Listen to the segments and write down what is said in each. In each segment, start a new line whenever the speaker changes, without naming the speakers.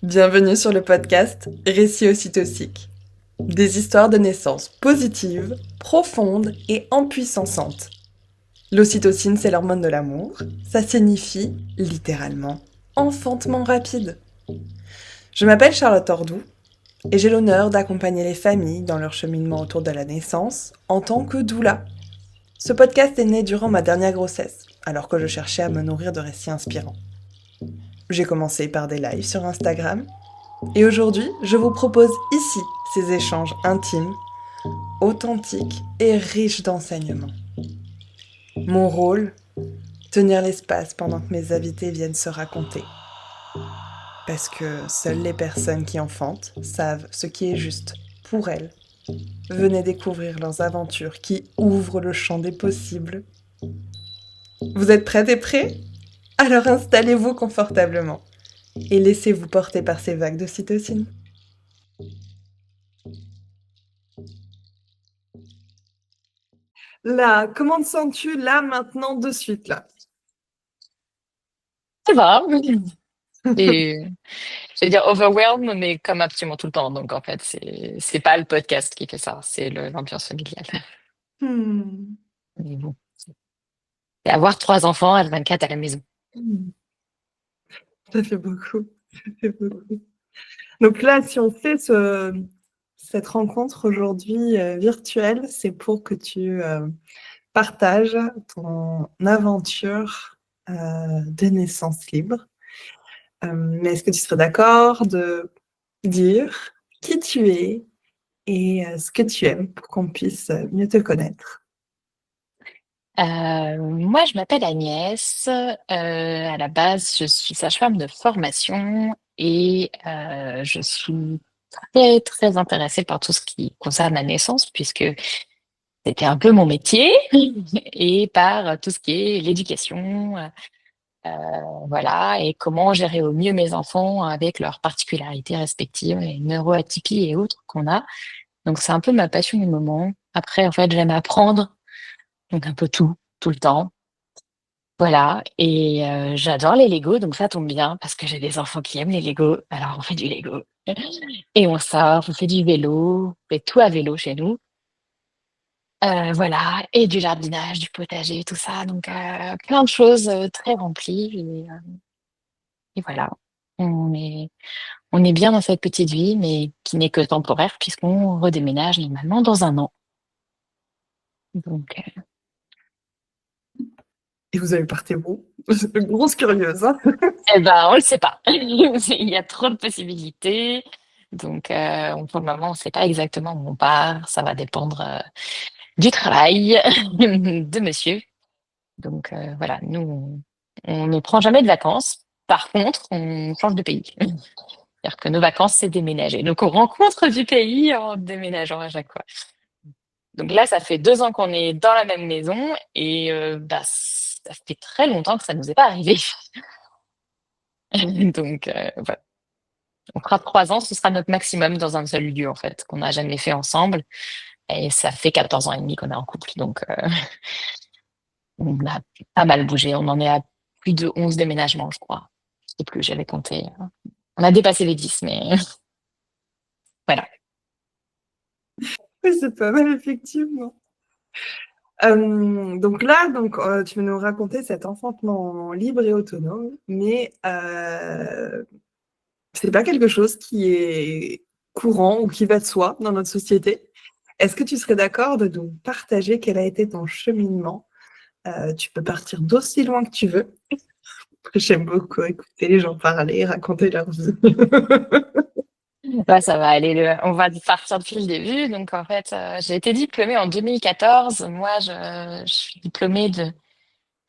Bienvenue sur le podcast Récits ocytociques. Des histoires de naissance positives, profondes et empuissantes. L'ocytocine, c'est l'hormone de l'amour. Ça signifie, littéralement, enfantement rapide. Je m'appelle Charlotte Tordoux et j'ai l'honneur d'accompagner les familles dans leur cheminement autour de la naissance en tant que doula. Ce podcast est né durant ma dernière grossesse, alors que je cherchais à me nourrir de récits inspirants. J'ai commencé par des lives sur Instagram. Et aujourd'hui, je vous propose ici ces échanges intimes, authentiques et riches d'enseignements. Mon rôle, tenir l'espace pendant que mes invités viennent se raconter. Parce que seules les personnes qui enfantent savent ce qui est juste pour elles. Venez découvrir leurs aventures qui ouvrent le champ des possibles. Vous êtes prêtes et prêts? Alors installez-vous confortablement et laissez-vous porter par ces vagues d'ocytocine. Là, comment te sens-tu là, maintenant, de suite, là?
Ça va. Et, je vais dire overwhelmed, mais comme absolument tout le temps. Donc, en fait, c'est pas le podcast qui fait ça, c'est l'ambiance familiale.
Hmm.
Mais bon. Et avoir 3 enfants à 24 à la maison.
Ça fait beaucoup. Ça fait beaucoup. Donc là, si on fait cette rencontre aujourd'hui virtuelle, c'est pour que tu partages ton aventure de naissance libre. Mais est-ce que tu serais d'accord de dire qui tu es et ce que tu aimes pour qu'on puisse mieux te connaître?
Moi, je m'appelle Agnès. À la base, je suis sage-femme de formation et je suis très, très intéressée par tout ce qui concerne la naissance, puisque c'était un peu mon métier, et par tout ce qui est l'éducation. Voilà, et comment gérer au mieux mes enfants avec leurs particularités respectives, les neuroatypies et autres qu'on a. Donc c'est un peu ma passion du moment. Après, en fait, j'aime apprendre, donc un peu tout, tout le temps. Voilà, et j'adore les Lego, donc ça tombe bien parce que j'ai des enfants qui aiment les Lego. Alors on fait du Lego et on sort, on fait du vélo, on fait tout à vélo chez nous. Voilà, et du jardinage, du potager, tout ça. Donc plein de choses très remplies et voilà. On est On est bien dans cette petite vie, mais qui n'est que temporaire puisqu'on redéménage normalement dans un an. Donc,
Et vous avez partez où? Grosse curieuse, hein?
eh ben, on le sait pas. Il y a trop de possibilités. Donc, pour le moment, on ne sait pas exactement où on part. Ça va dépendre du travail de monsieur. Donc, voilà, nous, on ne prend jamais de vacances. Par contre, on change de pays. C'est-à-dire que nos vacances, c'est déménager. Donc, on rencontre du pays en déménageant à chaque fois. Donc là, ça fait 2 ans qu'on est dans la même maison et bah, ça fait très longtemps que ça nous est pas arrivé. Donc voilà. On fera 3 ans, ce sera notre maximum dans un seul lieu en fait, qu'on n'a jamais fait ensemble. Et ça fait 14 ans et demi qu'on est en couple, donc on a pas mal bougé. On en est à plus de 11 déménagements, je crois. Je sais plus, j'avais compté. On a dépassé les 10, mais voilà.
Oui, c'est pas mal, effectivement. Donc là, tu veux nous raconter cet enfantement libre et autonome, mais c'est pas quelque chose qui est courant ou qui va de soi dans notre société. Est-ce que tu serais d'accord de nous partager quel a été ton cheminement? Tu peux partir d'aussi loin que tu veux. J'aime beaucoup écouter les gens parler, raconter leur vie.
Ouais, ça va aller. On va partir depuis le début. Donc, en fait, j'ai été diplômée en 2014. Moi, je suis diplômée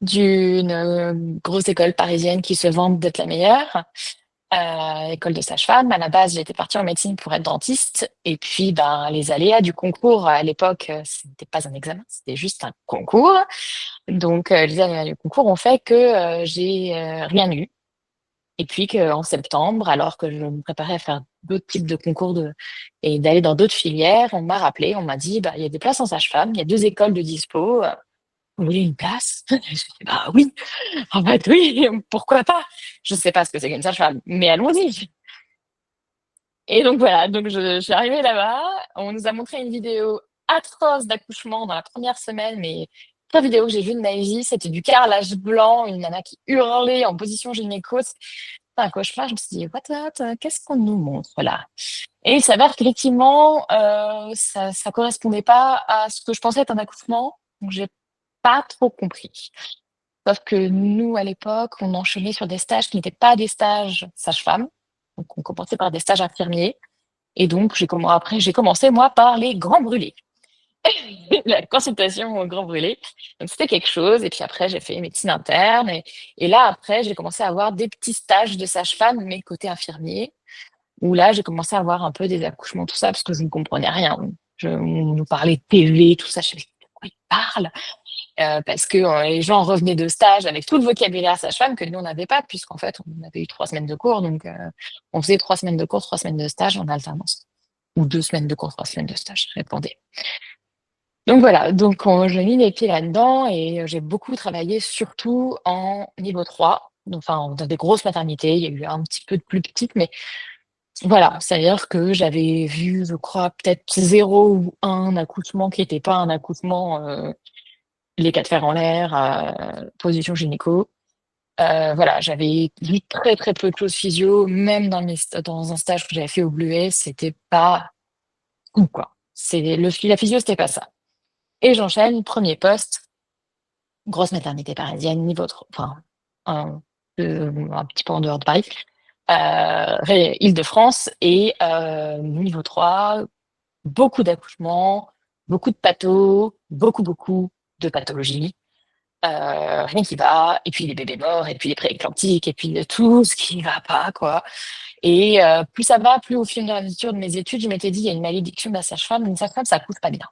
d'une grosse école parisienne qui se vante d'être la meilleure, école de sage-femme. À la base, j'étais partie en médecine pour être dentiste. Et puis, ben, les aléas du concours, à l'époque, ce n'était pas un examen, c'était juste un concours. Donc, les aléas du concours ont fait que j'ai rien eu. Et puis qu'en septembre, alors que je me préparais à faire d'autres types de concours et d'aller dans d'autres filières, on m'a rappelé, on m'a dit, bah, il y a des places en sage-femme, il y a 2 écoles de dispo. Vous voulez une place? Je dis, bah oui, en fait, oui, pourquoi pas? Je sais pas ce que c'est qu'une sage-femme, mais allons-y. Et donc voilà, donc je suis arrivée là-bas, on nous a montré une vidéo atroce d'accouchement dans la première semaine, mais pire vidéo que j'ai vue de ma vie, c'était du carrelage blanc, une nana qui hurlait en position gynéco. C'était un cauchemar. Je me suis dit, what, qu'est-ce qu'on nous montre là? Et il s'avère qu'effectivement, ça correspondait pas à ce que je pensais être un accouchement, donc j'ai pas trop compris. Sauf que nous, à l'époque, on enchaînait sur des stages qui n'étaient pas des stages sage-femme. Donc, on commençait par des stages infirmiers. Et donc, après, j'ai commencé, moi, par les grands brûlés. La consultation au grand brûlé. Donc, c'était quelque chose. Et puis après, j'ai fait médecine interne. Et là, après, j'ai commencé à avoir des petits stages de sage-femme, mais côté infirmier, où là, j'ai commencé à avoir un peu des accouchements, tout ça, parce que je ne comprenais rien. On nous parlait de TV, tout ça. Je savais de quoi ils parlent. Parce que les gens revenaient de stage avec tout le vocabulaire sage-femme que nous, on n'avait pas, puisqu'en fait, on avait eu 3 semaines de cours. Donc, on faisait 3 semaines de cours, 3 semaines de stage en alternance. Ou 2 semaines de cours, 3 semaines de stage, répondez. Donc voilà, donc j'ai mis les pieds là-dedans et j'ai beaucoup travaillé surtout en niveau 3. Donc, enfin, dans des grosses maternités, il y a eu un petit peu de plus petites, mais voilà, c'est-à-dire que j'avais vu, je crois, peut-être zéro ou un accouchement qui n'était pas un accouchement, les quatre fers en l'air, position gynéco. Voilà, j'avais vu très très peu de choses physio, même dans un stage que j'avais fait au Bluet, c'était pas cool, quoi. La physio, c'était pas ça. Et j'enchaîne, premier poste, grosse maternité parisienne, niveau 3, enfin, un petit peu en dehors de Paris, Île-de-France, et niveau 3, beaucoup d'accouchements, beaucoup de pathos, beaucoup de pathologies. Rien qui va, et puis les bébés morts, et puis les prééclamptiques, et puis tout ce qui va pas, quoi. Et plus ça va, plus au fur et à mesure de mes études, je m'étais dit, il y a une malédiction de la sage-femme, une sage-femme, ça couche pas bien.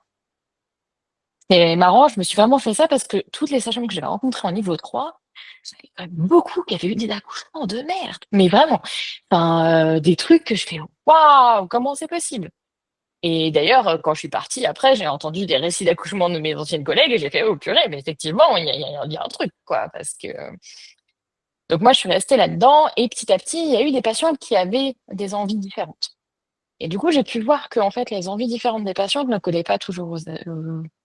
C'est marrant, je me suis vraiment fait ça parce que toutes les sages-femmes que j'avais rencontrées en niveau 3, j'avais quand même beaucoup qui avaient eu des accouchements de merde. Mais vraiment, enfin, des trucs que je fais, waouh, comment c'est possible? Et d'ailleurs, quand je suis partie, après, j'ai entendu des récits d'accouchement de mes anciennes collègues et j'ai fait, oh purée, mais effectivement, il y a un truc, quoi. Parce que... Donc moi, je suis restée là-dedans et petit à petit, il y a eu des patientes qui avaient des envies différentes. Et du coup, j'ai pu voir que en fait, les envies différentes des patientes ne collaient pas toujours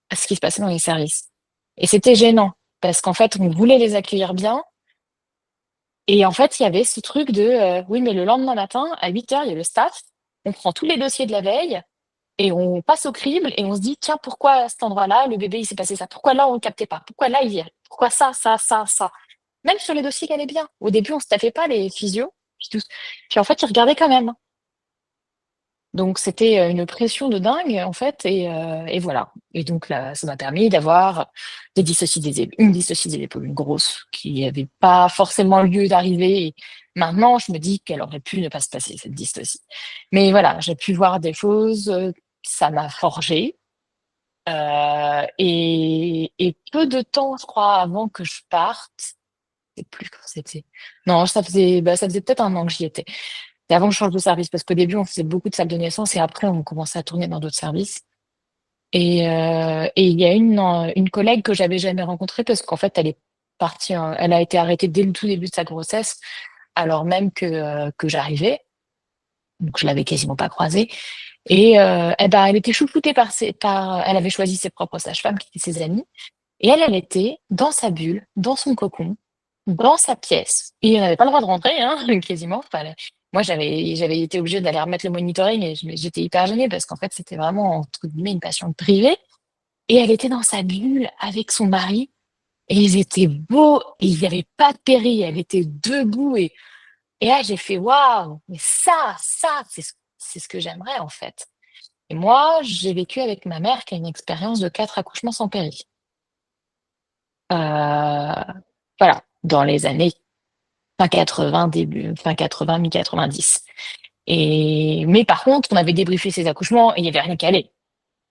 à ce qui se passait dans les services. Et c'était gênant parce qu'en fait, on voulait les accueillir bien. Et en fait, il y avait ce truc de oui, mais le lendemain matin, à 8 heures, il y a le staff, on prend tous les dossiers de la veille et on passe au crible et on se dit, tiens, pourquoi à cet endroit-là, le bébé, il s'est passé ça? Pourquoi là, on ne le captait pas? Pourquoi là, il y a... Pourquoi ça? Même sur les dossiers qui allaient bien. Au début, on ne se tapait pas les physios. Puis en fait, ils regardaient quand même. Donc c'était une pression de dingue en fait et voilà. Et donc là, ça m'a permis d'avoir une dystocie des épaules, une grosse, qui n'avait pas forcément lieu d'arriver. Et maintenant, je me dis qu'elle aurait pu ne pas se passer cette dystocie. Mais voilà, j'ai pu voir des choses, ça m'a forgé. Et peu de temps, je crois, avant que je parte, je sais plus quand c'était. Non, ça faisait peut-être un an que j'y étais. Et avant que je change de service, parce qu'au début, on faisait beaucoup de salles de naissance et après, on commençait à tourner dans d'autres services. Et il y a une collègue que j'avais jamais rencontrée parce qu'en fait, elle est partie, elle a été arrêtée dès le tout début de sa grossesse, alors même que j'arrivais. Donc, je l'avais quasiment pas croisée. Et eh ben, elle était chouchoutée elle avait choisi ses propres sages-femmes qui étaient ses amies. Et elle était dans sa bulle, dans son cocon, dans sa pièce. Et elle n'avait pas le droit de rentrer, hein, quasiment. Enfin, moi, j'avais été obligée d'aller remettre le monitoring et j'étais hyper gênée parce qu'en fait, c'était vraiment, entre guillemets, une patiente privée. Et elle était dans sa bulle avec son mari. Et ils étaient beaux. Et il n'y avait pas de péri. Elle était debout. Et là, j'ai fait, waouh, mais ça, c'est ce que j'aimerais, en fait. Et moi, j'ai vécu avec ma mère qui a une expérience de 4 accouchements sans péri. Euh, voilà, dans les années fin 80, fin 80, mi-90. Mais par contre, on avait débriefé ses accouchements et il n'y avait rien qui allait.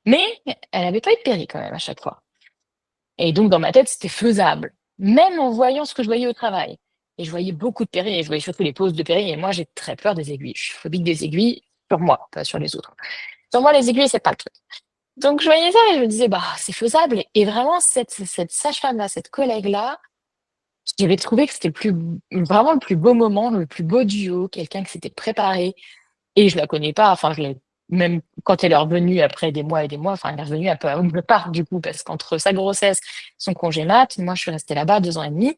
Mais elle n'avait pas eu de péri quand même à chaque fois. Et donc, dans ma tête, c'était faisable. Même en voyant ce que je voyais au travail. Et je voyais beaucoup de péri et je voyais surtout les pauses de péri. Et moi, j'ai très peur des aiguilles. Je suis phobique des aiguilles sur moi, pas sur les autres. Sur moi, les aiguilles, c'est pas le truc. Donc je voyais ça et je me disais: «Bah, c'est faisable» et vraiment cette sage-femme-là, cette collègue-là, j'avais trouvé que c'était vraiment le plus beau moment, le plus beau duo, quelqu'un qui s'était préparé et je la connais pas, enfin je l'ai même quand elle est revenue après des mois et des mois, enfin elle est revenue un peu avant que je parte du coup, parce qu'entre sa grossesse, son congé mat, moi je suis restée là-bas 2 ans et demi,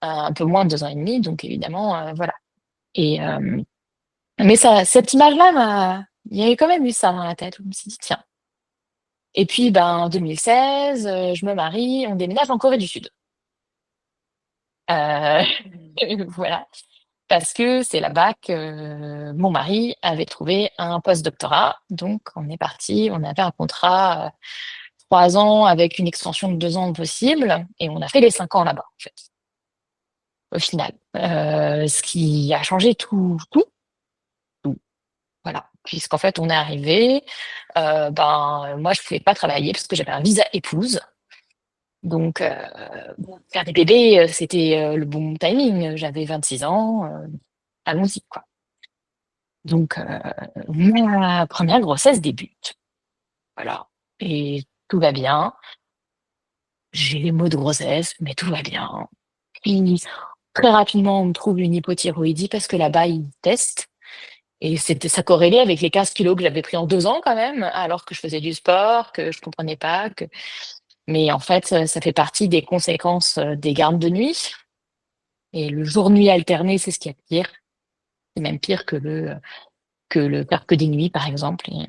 un peu moins de 2 ans et demi, donc évidemment, voilà et mais ça cette image-là il y avait quand même eu ça dans la tête où je me suis dit: «Tiens». Et puis, ben, en 2016, je me marie, on déménage en Corée du Sud. Heu, voilà, parce que c'est là-bas que mon mari avait trouvé un post-doctorat. Donc on est partis, on avait un contrat, 3 ans avec une extension de 2 ans possible et on a fait les 5 ans là-bas, en fait, au final. Ce qui a changé tout, voilà. Puisqu'en fait, on est arrivés, ben, moi je pouvais pas travailler parce que j'avais un visa épouse. Donc bon, faire des bébés, c'était, le bon timing. J'avais 26 ans, allons-y, quoi. Donc ma première grossesse débute, voilà et tout va bien. J'ai les maux de grossesse, mais tout va bien. Puis très rapidement, on me trouve une hypothyroïdie parce que là-bas, ils testent et ça corrélait avec les 15 kilos que j'avais pris en 2 ans quand même, alors que je faisais du sport, que je comprenais pas, mais en fait, ça fait partie des conséquences, des gardes de nuit. Et le jour-nuit alterné, c'est ce qu'il y a de pire. C'est même pire que le faire que des nuits, par exemple. Et,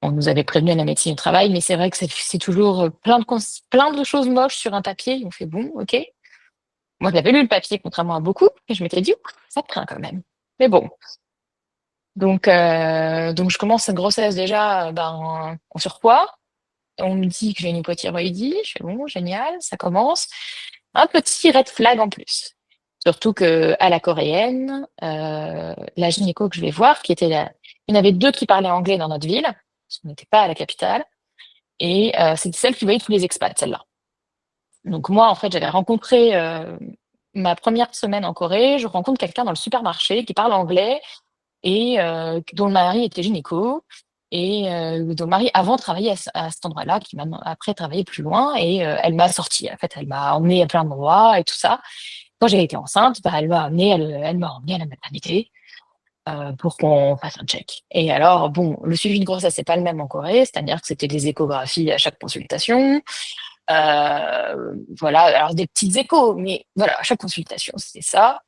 on nous avait prévenu à la médecine du travail, mais c'est vrai que c'est toujours plein de choses moches sur un papier. On fait bon, ok. Moi, j'avais lu le papier, contrairement à beaucoup, et je m'étais dit, ouh, ça craint quand même. Mais bon. Donc je commence cette grossesse déjà ben, en surpoids. On me dit que j'ai une hypothyroïdie. Je fais bon, génial, ça commence. Un petit red flag en plus. Surtout que à la coréenne, la gynéco que je vais voir, qui était là, il y en avait 2 qui parlaient anglais dans notre ville, parce qu'on n'était pas à la capitale, et c'était celle qui voyait tous les expats, celle-là. Donc moi, en fait, j'avais rencontré, ma première semaine en Corée, je rencontre quelqu'un dans le supermarché qui parle anglais et dont le mari était gynéco et dont le mari avant travaillait à cet endroit-là, qui m'a après travaillé plus loin et elle m'a sortie. En fait, elle m'a emmenée à plein d'endroits et tout ça. Quand j'ai été enceinte, bah, elle m'a emmenée à la maternité, pour qu'on fasse un check. Et alors, bon, le suivi de grossesse, c'est pas le même en Corée, c'est-à-dire que c'était des échographies à chaque consultation. Voilà, alors des petites échos, mais voilà, à chaque consultation, c'était ça.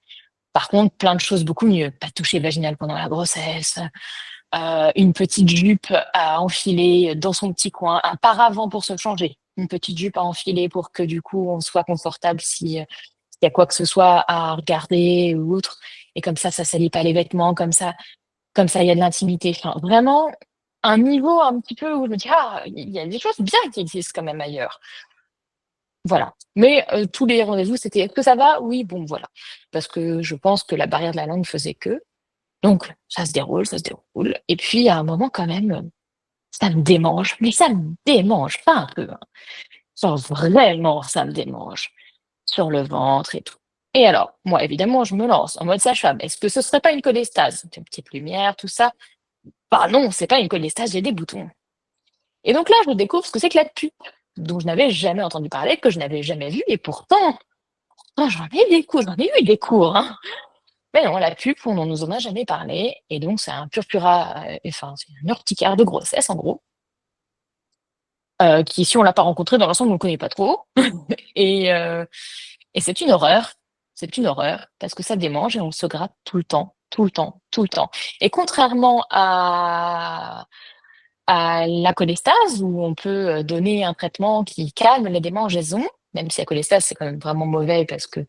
Par contre, plein de choses beaucoup mieux. Pas de toucher vaginal pendant la grossesse, une petite jupe à enfiler dans son petit coin, un paravent pour se changer, une petite jupe à enfiler pour que du coup on soit confortable si s'il y a quoi que ce soit à regarder ou autre. Et comme ça salit pas les vêtements, comme ça il y a de l'intimité. Enfin, vraiment un niveau un petit peu où je me dis ah il y a des choses bien qui existent quand même ailleurs. Voilà. Mais tous les rendez-vous c'était est-ce que ça va? Oui, bon voilà. Parce que je pense que la barrière de la langue faisait que. Donc ça se déroule et puis à un moment quand même, ça me démange, mais ça me démange, pas un peu, hein. Genre vraiment ça me démange, sur le ventre et tout. Et alors, moi évidemment je me lance en mode sage-femme. Est-ce que ce serait pas une cholestase? Une petite lumière, tout ça. Bah non, c'est pas une cholestase, j'ai des boutons. Et donc là, je découvre ce que c'est que la PUP, dont je n'avais jamais entendu parler, que je n'avais jamais vu et pourtant, j'en ai eu des cours, hein. Mais non, la PUP, on ne nous en a jamais parlé. Et donc, c'est un purpura, enfin, c'est une urticaire de grossesse, en gros, qui, si on l'a pas rencontré dans l'ensemble, on ne le connaît pas trop. Et, euh, et c'est une horreur. C'est une horreur parce que ça démange et on se gratte tout le temps, tout le temps, tout le temps. Et contrairement à la cholestase, où on peut donner un traitement qui calme les démangeaisons, même si la cholestase, c'est quand même vraiment mauvais parce que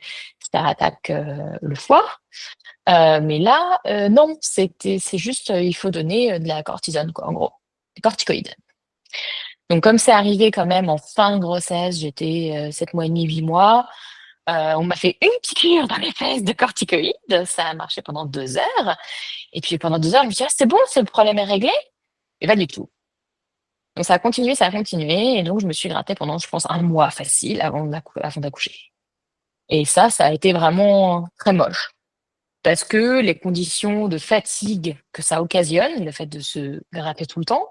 ça attaque le foie. Mais là, non, c'est juste, il faut donner de la cortisone, quoi, en gros, des corticoïdes. Donc, comme c'est arrivé quand même en fin de grossesse, j'étais 7 mois et demi, 8 mois, on m'a fait une piqûre dans les fesses de corticoïdes. Ça a marché pendant 2 heures. Et puis pendant 2 heures, je me suis dit, ah, c'est bon, le problème est réglé. Et pas du tout. Donc, ça a continué, ça a continué. Et donc, je me suis grattée pendant, je pense, un mois facile avant d'accoucher. Et ça a été vraiment très moche. Parce que les conditions de fatigue que ça occasionne, le fait de se gratter tout le temps,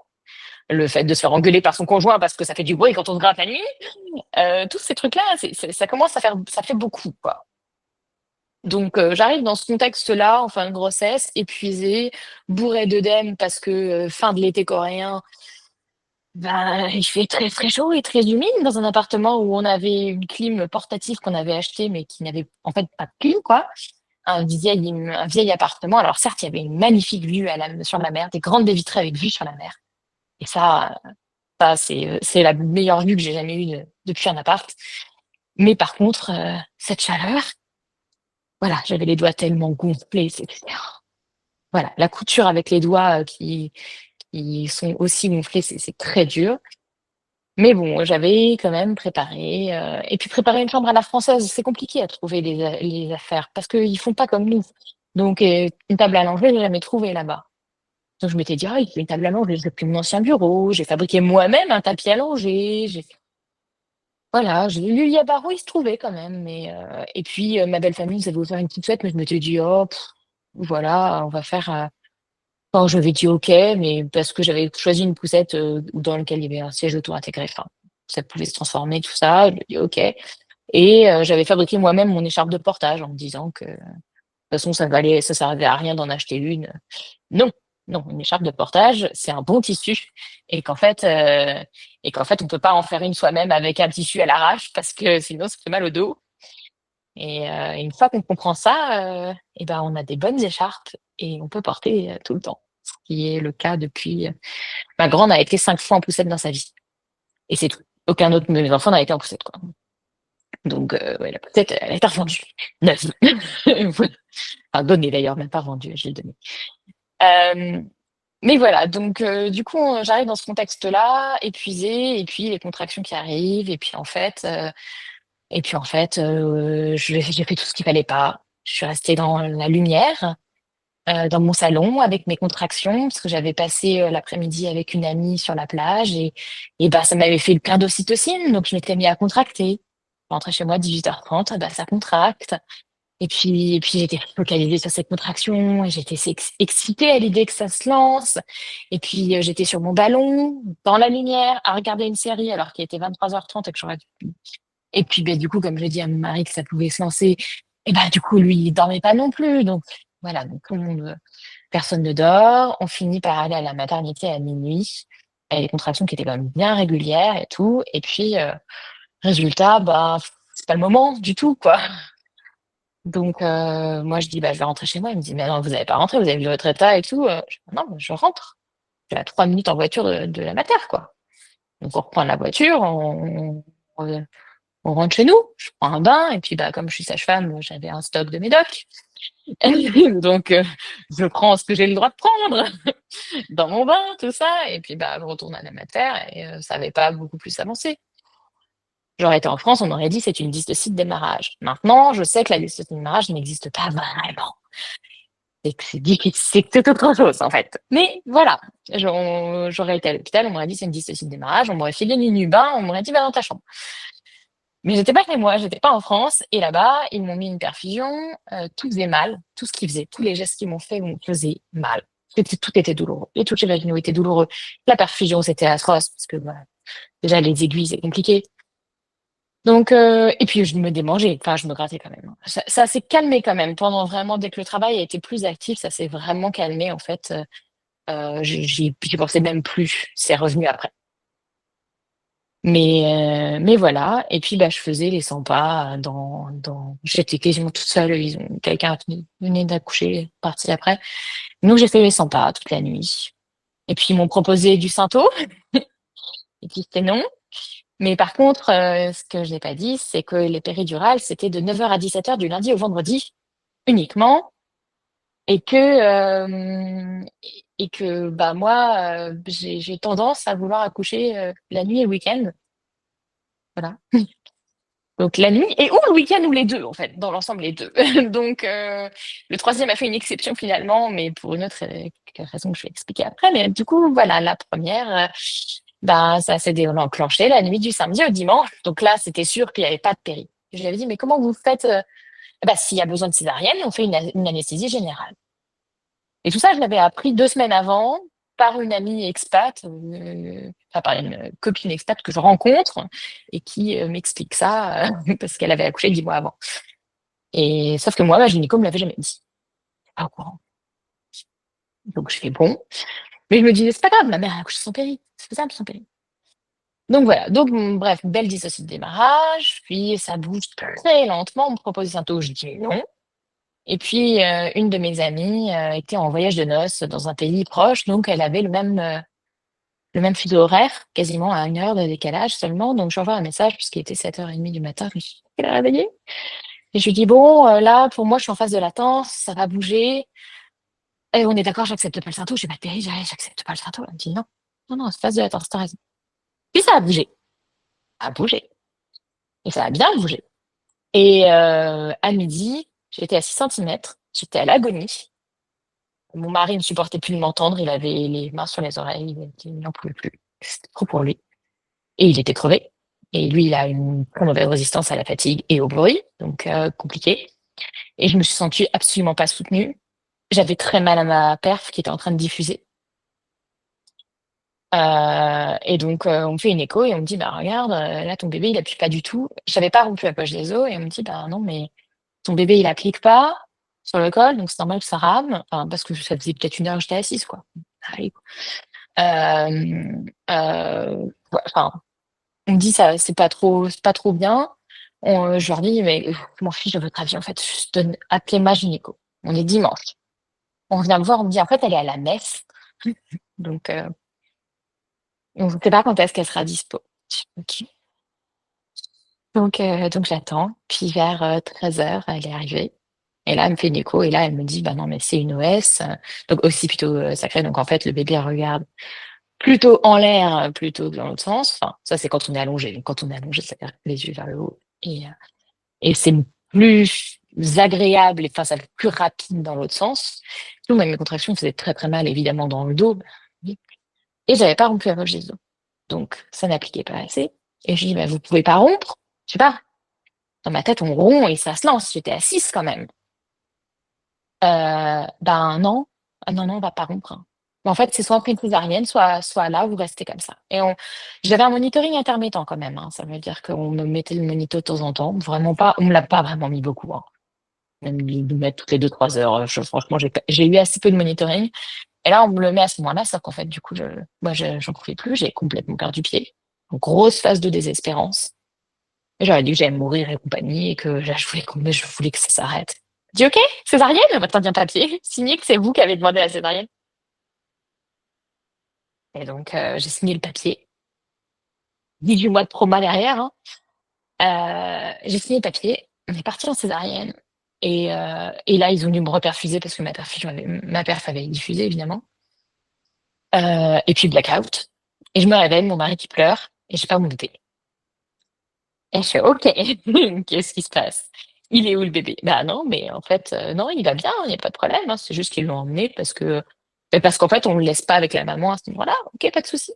le fait de se faire engueuler par son conjoint parce que ça fait du bruit quand on se gratte la nuit, tous ces trucs-là, ça commence à faire, ça fait beaucoup, quoi. Donc, j'arrive dans ce contexte-là, en fin de grossesse, épuisée, bourrée d'œdème parce que fin de l'été coréen, ben, il fait très très chaud et très humide dans un appartement où on avait une clim portative qu'on avait acheté mais qui n'avait en fait pas de clim, quoi. Un vieil appartement. Alors certes, il y avait une magnifique vue sur la mer, des grandes baies vitrées avec vue sur la mer. Et ça c'est la meilleure vue que j'ai jamais eue depuis un appart. Mais par contre, cette chaleur, voilà, j'avais les doigts tellement gonflés, voilà, la couture avec les doigts qui sont aussi gonflés, c'est très dur. Mais bon, j'avais quand même préparé. Et puis préparer une chambre à la française, c'est compliqué à trouver les affaires parce qu'ils font pas comme nous. Donc une table à langer, j'ai jamais trouvé là-bas. Donc je m'étais dit, ah, il faut une table à langer, j'ai pris mon ancien bureau, j'ai fabriqué moi-même un tapis à langer. Voilà, j'ai lu Yabarou, il se trouvait quand même. Et puis ma belle famille nous avait offert une petite fête, mais je m'étais dit, oh, voilà, on va faire. Enfin, j'avais dit OK, mais parce que j'avais choisi une poussette dans laquelle il y avait un siège auto intégré. Enfin, ça pouvait se transformer, tout ça. Je me dis OK. Et j'avais fabriqué moi-même mon écharpe de portage en me disant que de toute façon, ça servait à rien d'en acheter une. Non, non, une écharpe de portage, c'est un bon tissu et qu'en fait, on peut pas en faire une soi-même avec un tissu à l'arrache parce que sinon, ça fait mal au dos. Et une fois qu'on comprend ça, et ben, on a des bonnes écharpes et on peut porter tout le temps. Ce qui est le cas depuis. Ma grande a été 5 fois en poussette dans sa vie. Et c'est tout. Aucun autre de mes enfants n'a été en poussette, quoi. Donc, ouais, la poussette, elle a été revendue. Neuve. Voilà. Enfin, donnée d'ailleurs, même pas vendue, je l'ai donnée. Euh, mais voilà, donc du coup, j'arrive dans ce contexte-là, épuisée, et puis les contractions qui arrivent, et puis en fait, j'ai fait tout ce qu'il fallait pas. Je suis restée dans la lumière, dans mon salon avec mes contractions, parce que j'avais passé l'après-midi avec une amie sur la plage et bah ça m'avait fait le plein d'ocytocine, donc je m'étais mis à contracter. Je rentrais chez moi à 18h30, bah ça contracte. Et puis j'étais focalisée sur cette contraction et j'étais excitée à l'idée que ça se lance. Et puis j'étais sur mon ballon, dans la lumière, à regarder une série alors qu'il était 23h30 et que j'aurais dû. Et puis ben, du coup, comme j'ai dit à mon mari que ça pouvait se lancer, et bah du coup, lui, il dormait pas non plus. Donc voilà, donc tout le monde, personne ne dort. On finit par aller à la maternité à minuit, avec des contractions qui étaient quand même bien régulières et tout. Et puis, résultat, bah, c'est pas le moment du tout, quoi. Donc, moi, je dis, bah, je vais rentrer chez moi. Il me dit, mais non, vous n'allez pas rentrer, vous avez vu votre état et tout. Je dis, non, mais je rentre. Je suis à 3 minutes en voiture de la mater, quoi. Donc, on reprend la voiture, on rentre chez nous, je prends un bain, et puis, bah, comme je suis sage-femme, j'avais un stock de médoc. Donc, je prends ce que j'ai le droit de prendre dans mon bain, tout ça. Et puis, bah, je retourne à la mater et ça n'avait pas beaucoup plus avancé. J'aurais été en France, on aurait dit c'est une dystocie de démarrage. Maintenant, je sais que la dystocie de démarrage n'existe pas vraiment. C'est que c'est difficile, c'est que c'est autre chose, en fait. Mais voilà, j'aurais été à l'hôpital, on m'aurait dit c'est une dystocie de démarrage, on m'aurait filé une nuit bain, on m'aurait dit va dans ta chambre. Mais j'étais pas chez moi, j'étais pas en France, et là-bas, ils m'ont mis une perfusion, tout faisait mal, tout ce qu'ils faisaient, tous les gestes qu'ils m'ont fait me faisaient mal. Tout était douloureux. Les touchés vaginaux étaient douloureux. La perfusion, c'était atroce, parce que voilà, déjà les aiguilles, c'est compliqué. Donc, et puis je me démangeais, enfin je me grattais quand même. Ça s'est calmé quand même pendant vraiment, dès que le travail a été plus actif, ça s'est vraiment calmé en fait. J'y pensais même plus, c'est revenu après. Mais voilà, et puis bah, je faisais les 100 pas j'étais quasiment toute seule, quelqu'un venait d'accoucher, parti après. Donc j'ai fait les 100 pas toute la nuit. Et puis ils m'ont proposé du Synto, et puis c'était non. Mais par contre, ce que je n'ai pas dit, c'est que les péridurales, c'était de 9h à 17h du lundi au vendredi uniquement, et que bah moi, j'ai tendance à vouloir accoucher la nuit et le week-end. Voilà. Donc la nuit et ou le week-end ou les deux en fait, dans l'ensemble les deux. Donc le troisième a fait une exception finalement, mais pour une autre raison que je vais expliquer après. Mais du coup voilà, la première, bah ça s'est enclenché la nuit du samedi au dimanche. Donc là c'était sûr qu'il n'y avait pas de péri. Je lui avais dit mais comment vous faites bah s'il y a besoin de césarienne, on fait une anesthésie générale. Et tout ça je l'avais appris 2 semaines avant. par une amie expat, enfin par une copine expat que je rencontre et qui m'explique ça parce qu'elle avait accouché 10 mois avant. Et sauf que moi, ma gynéco me l'avait jamais dit. Pas au courant. Donc je fais bon. Mais je me disais, c'est pas grave, ma mère a accouché sans péri. C'est faisable sans péri. Donc voilà. Donc bref, belle dissociation de démarrage. Puis ça bouge très lentement. On me propose bientôt. Je dis non. Et puis une de mes amies était en voyage de noces dans un pays proche. Donc elle avait le même fuseau horaire, quasiment à 1 heure de décalage seulement. Donc je lui envoie un message puisqu'il était 7h30 du matin. Je me suis dit, elle est réveillée. Et je lui dis, bon, là, pour moi, je suis en phase de latence. Ça va bouger. Et on est d'accord, j'accepte pas le sarto, j'ai pas de péri, j'accepte pas le sarto. Elle me dit non, non, non, c'est phase de latence, t'as raison. Puis ça a bougé, ça a bougé, et ça a bien bougé. Et à midi, j'étais à 6 centimètres, j'étais à l'agonie. Mon mari ne supportait plus de m'entendre, il avait les mains sur les oreilles, il n'en pouvait plus. C'était trop pour lui. Et il était crevé. Et lui, il a une très mauvaise résistance à la fatigue et au bruit, donc compliqué. Et je me suis sentie absolument pas soutenue. J'avais très mal à ma perf qui était en train de diffuser. Et donc, on me fait une écho et on me dit, bah regarde, là ton bébé il appuie pas du tout. J'avais pas rompu la poche des os et on me dit, bah non mais ton bébé il applique pas sur le col, donc c'est normal que ça rame. Enfin, parce que ça faisait peut-être 1 heure que j'étais assise quoi. Allez, quoi. Euh, ouais, enfin, on me dit ça, c'est pas trop bien. Je leur dis, mais je m'en fiche de votre avis en fait. Je donne appelez ma gynéco. On est dimanche. On vient me voir, on me dit en fait elle est à la messe. Donc on ne sait pas quand est-ce qu'elle sera dispo. Ok. Donc j'attends. Puis vers 13h, elle est arrivée. Et là, elle me fait une écho. Et là, elle me dit, bah non, mais c'est une OS. Donc aussi plutôt sacré. Donc en fait, le bébé regarde plutôt en l'air plutôt que dans l'autre sens. Enfin, ça, c'est quand on est allongé. Donc quand on est allongé, c'est-à-dire les yeux vers le haut. Et c'est plus agréable. Enfin, ça fait plus rapide dans l'autre sens. Tout, même mes contractions faisaient très très mal, évidemment, dans le dos. Et j'avais pas rompu la poche des os. Donc ça n'appliquait pas assez. Et je dis, bah, vous pouvez pas rompre. Je sais pas. Dans ma tête, on rompt et ça se lance. J'étais assise quand même. Ben non. Ah, non, non, on va pas rompre, hein. Mais en fait, c'est soit on fait une césarienne, soit là, vous restez comme ça. J'avais un monitoring intermittent quand même, hein. Ça veut dire qu'on me mettait le monito de temps en temps. Vraiment pas, on me l'a pas vraiment mis beaucoup, hein. Même de mettre toutes les 2, 3 heures. Franchement, j'ai eu assez peu de monitoring. Et là, on me le met à ce moment-là, sauf qu'en fait, du coup, j'en pouvais plus. J'ai complètement perdu pied. Grosse phase de désespérance. Et j'aurais dit que j'allais mourir et compagnie et que là, je voulais que ça s'arrête. J'ai dit, OK, césarienne, maintenant bien papier, signé que c'est vous qui avez demandé la césarienne. Et donc, j'ai signé le papier. 18 mois de trauma derrière, hein. J'ai signé le papier. On est parti en césarienne. Et là, ils ont dû me reperfuser parce que ma perf avait diffusé, évidemment. Et puis, blackout. Et je me réveille, mon mari qui pleure, et j'ai pas mon bébé. Et je fais, OK, qu'est-ce qui se passe? Il est où le bébé? Bah non, mais en fait, non, il va bien, il n'y a pas de problème, hein. C'est juste qu'ils l'ont emmené parce qu'en fait, on ne le laisse pas avec la maman à ce moment-là. OK, pas de souci.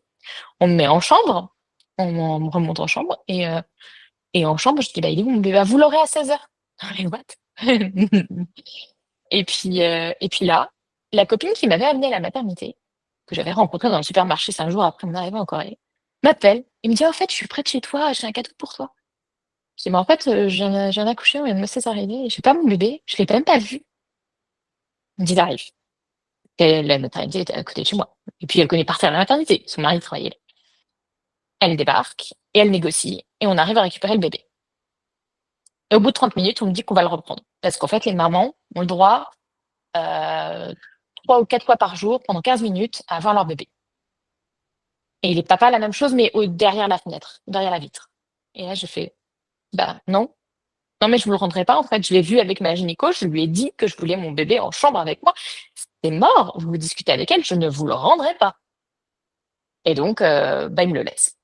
On me met en chambre, on me remonte en chambre, et en chambre, je dis, bah, il est où mon bébé? Bah, vous l'aurez à 16h. Mais what? Et puis là, la copine qui m'avait amenée à la maternité, que j'avais rencontrée dans le supermarché 5 jours après mon arrivée en Corée, m'appelle et me dit, en fait, je suis près de chez toi, j'ai un cadeau pour toi. Je dis, mais en fait, je viens d'accoucher, on vient de me césarienner, je fais pas mon bébé, je l'ai même pas vu. Elle me dit, t'arrives. Et la maternité était à côté de chez moi. Et puis elle connaît par terre la maternité, son mari travaillait là. Elle débarque, et elle négocie, et on arrive à récupérer le bébé. Et au bout de 30 minutes, on me dit qu'on va le reprendre. Parce qu'en fait, les mamans ont le droit, euh, 3 ou 4 fois par jour, pendant 15 minutes, à avoir leur bébé. Et les papas, la même chose, mais derrière la fenêtre, derrière la vitre. Et là, je fais, bah non. Non, mais je vous le rendrai pas, en fait. Je l'ai vu avec ma gynéco, je lui ai dit que je voulais mon bébé en chambre avec moi. C'est mort, vous discutez avec elle, je ne vous le rendrai pas. Et donc, bah, il me le laisse.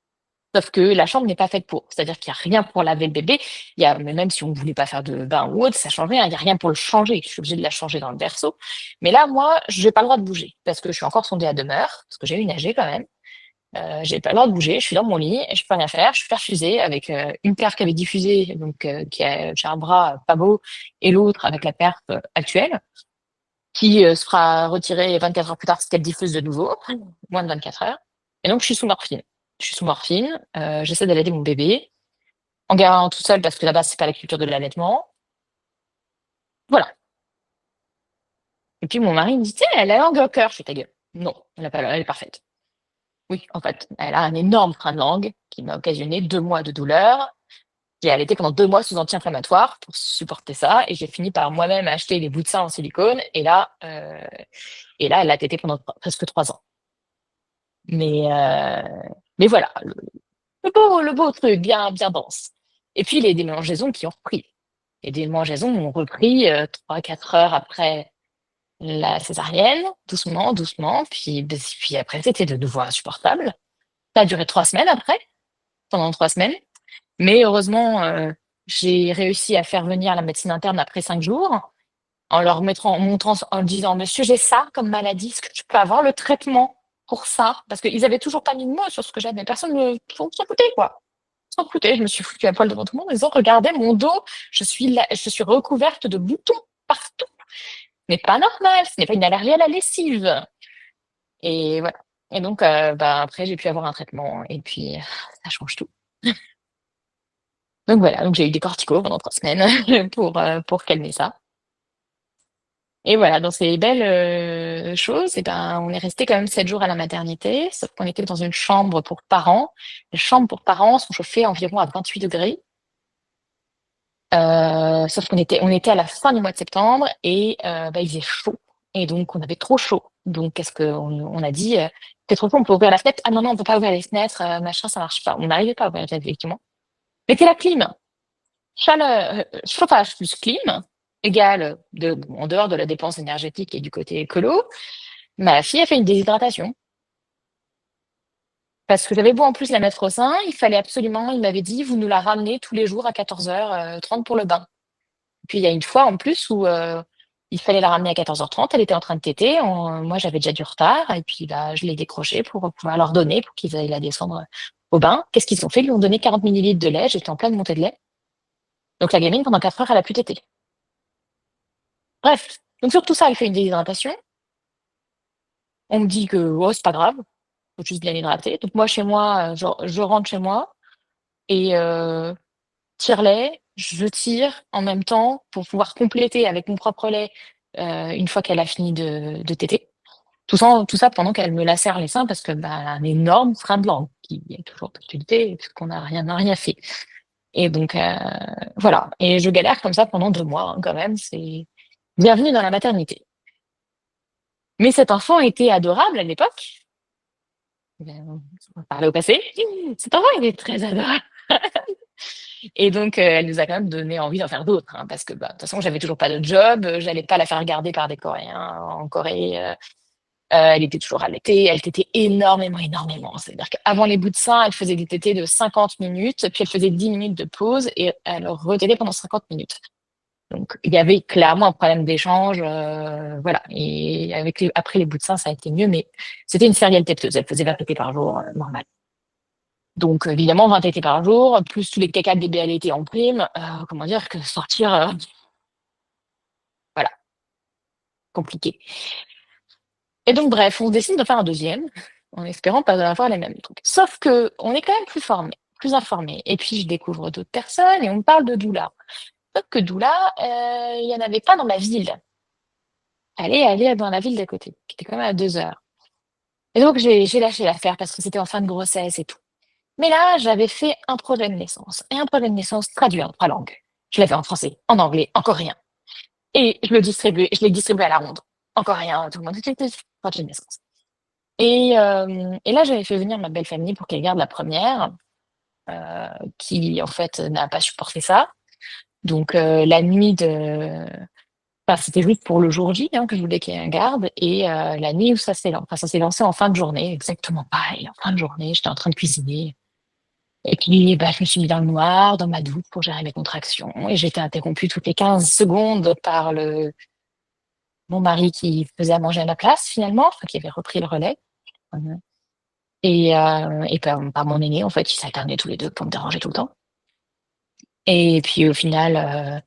Sauf que la chambre n'est pas faite pour. C'est-à-dire qu'il n'y a rien pour laver le bébé. Mais même si on ne voulait pas faire de bain ou autre, ça change rien. Il n'y a rien pour le changer. Je suis obligée de la changer dans le berceau. Mais là, moi, je n'ai pas le droit de bouger parce que je suis encore sondée à demeure, parce que j'ai eu nagé quand même. J'ai pas le droit de bouger. Je suis dans mon lit, je peux rien faire. Je suis perfusée avec une perf qui avait diffusé, donc j'ai un bras pas beau, et l'autre avec la perf actuelle. qui se fera retirer 24 heures plus tard parce qu'elle diffuse de nouveau, moins de 24 heures. Et donc, je suis sous morphine. Je suis sous morphine, j'essaie d'allaiter mon bébé, en gardant tout seul parce que là-bas, c'est pas la culture de l'allaitement. Voilà. Et puis mon mari me dit, tiens, elle a la langue au cœur. Je fais ta gueule. Non, elle n'a pas, elle est parfaite. Oui, en fait, elle a un énorme frein de langue qui m'a occasionné 2 mois de douleur. J'ai allaité pendant 2 mois sous anti-inflammatoire pour supporter ça, et j'ai fini par moi-même acheter des bouts de sein en silicone. Et là, elle a tété pendant presque 3 ans. Mais, euh, mais voilà, le beau truc, bien, bien dense. Et puis les démangeaisons qui ont repris. Les démangeaisons ont repris 3-4 heures après la césarienne, doucement, doucement. Puis après, c'était de nouveau insupportable. Ça a duré 3 semaines après, pendant 3 semaines. Mais heureusement, j'ai réussi à faire venir la médecine interne après 5 jours, en leur montrant, en disant, Monsieur, j'ai ça comme maladie, est-ce que je peux avoir le traitement pour ça? Parce qu'ils avaient toujours pas mis de mots sur ce que j'avais. Personne ne s'en foutait, quoi. S'en foutait. Je me suis foutue à poil devant tout le monde en disant, regardez mon dos, je suis recouverte de boutons partout. Ce n'est pas normal, ce n'est pas une allergie à la lessive. Et voilà. Et donc, après, j'ai pu avoir un traitement, et puis ça change tout. Donc voilà, donc j'ai eu des corticos pendant 3 semaines pour calmer ça. Et voilà, dans ces belles choses, et ben, on est resté quand même 7 jours à la maternité, sauf qu'on était dans une chambre pour parents. Les chambres pour parents sont chauffées environ à 28 degrés. Sauf qu'on était à la fin du mois de septembre, et il faisait chaud. Et donc, on avait trop chaud. Donc, qu'est-ce qu'on a dit? C'est trop chaud, on peut ouvrir la fenêtre. Ah non, non, on peut pas ouvrir les fenêtres, machin, ça marche pas. On n'arrivait pas à ouvrir les fenêtres, effectivement. Mettez la clim. Chaleur, chauffage plus clim égale, en dehors de la dépense énergétique et du côté écolo, ma fille a fait une déshydratation. Parce que j'avais beau en plus la mettre au sein, il fallait absolument, il m'avait dit, vous nous la ramenez tous les jours à 14h30 pour le bain. Puis il y a une fois en plus où il fallait la ramener à 14h30, elle était en train de téter, moi j'avais déjà du retard, et puis là je l'ai décroché pour pouvoir leur donner, pour qu'ils aillent la descendre au bain. Qu'est-ce qu'ils ont fait? Ils lui ont donné 40 millilitres de lait, j'étais en pleine montée de lait. Donc la gamine, pendant 4 heures, elle a pu téter. Bref, donc sur tout ça, elle fait une déshydratation. On me dit que oh, c'est pas grave, faut juste bien hydrater. Donc moi, chez moi, je rentre chez moi, et tire-lait, je tire en même temps pour pouvoir compléter avec mon propre lait une fois qu'elle a fini de téter. Tout ça pendant qu'elle me lacère les seins, parce que bah, elle a un énorme frein de langue qui est toujours d'actualité puisqu'on n'a rien fait. Et donc voilà. Et je galère comme ça pendant 2 mois, hein, quand même. C'est bienvenue dans la maternité. Mais cet enfant était adorable à l'époque. On va parler au passé. Cet enfant était très adorable. Et donc, elle nous a quand même donné envie d'en faire d'autres, hein, parce que bah, de toute façon, j'avais toujours pas de job, j'allais pas la faire garder par des Coréens en Corée. Elle était toujours allaitée, elle tétait énormément, énormément. C'est-à-dire qu'avant les bouts de sein, elle faisait des tétés de 50 minutes, puis elle faisait 10 minutes de pause, et elle retétait pendant 50 minutes. Donc, il y avait clairement un problème d'échange, voilà. Et après les bouts de sein, ça a été mieux, mais c'était une sérielle têteuse. Elle faisait 20 tétés par jour, normal. Donc, évidemment, 20 tétés par jour, plus tous les caca de bébé allaités en prime, comment dire que sortir, voilà, compliqué. Et donc, bref, on décide de faire un deuxième, en espérant pas avoir les mêmes trucs. Sauf que on est quand même plus formé, plus informé. Et puis, je découvre d'autres personnes et on me parle de doula. Sauf que doula, il y en avait pas dans ma ville. Elle est dans la ville d'à côté, qui était quand même à 2 heures. Et donc, j'ai lâché l'affaire parce que c'était en fin de grossesse et tout. Mais là, j'avais fait un projet de naissance. Et un projet de naissance traduit en 3 langues. Je l'avais en français, en anglais, en coréen. Et je l'ai distribué à la ronde. En coréen, tout le monde. Projet de naissance. Et là, j'avais fait venir ma belle famille pour qu'elle garde la première, qui en fait n'a pas supporté ça. Donc la nuit enfin, c'était juste pour le jour J, hein, que je voulais qu'elle garde, et la nuit où ça s'est lancé en fin de journée, exactement pareil, en fin de journée, j'étais en train de cuisiner. Et puis, bah, je me suis mis dans le noir, dans ma douche pour gérer mes contractions, et j'ai été interrompue toutes les 15 secondes par mon mari qui faisait à manger à ma place, finalement, enfin, qui avait repris le relais. Et par mon aîné, en fait, ils s'alternaient tous les deux pour me déranger tout le temps. Et puis au final,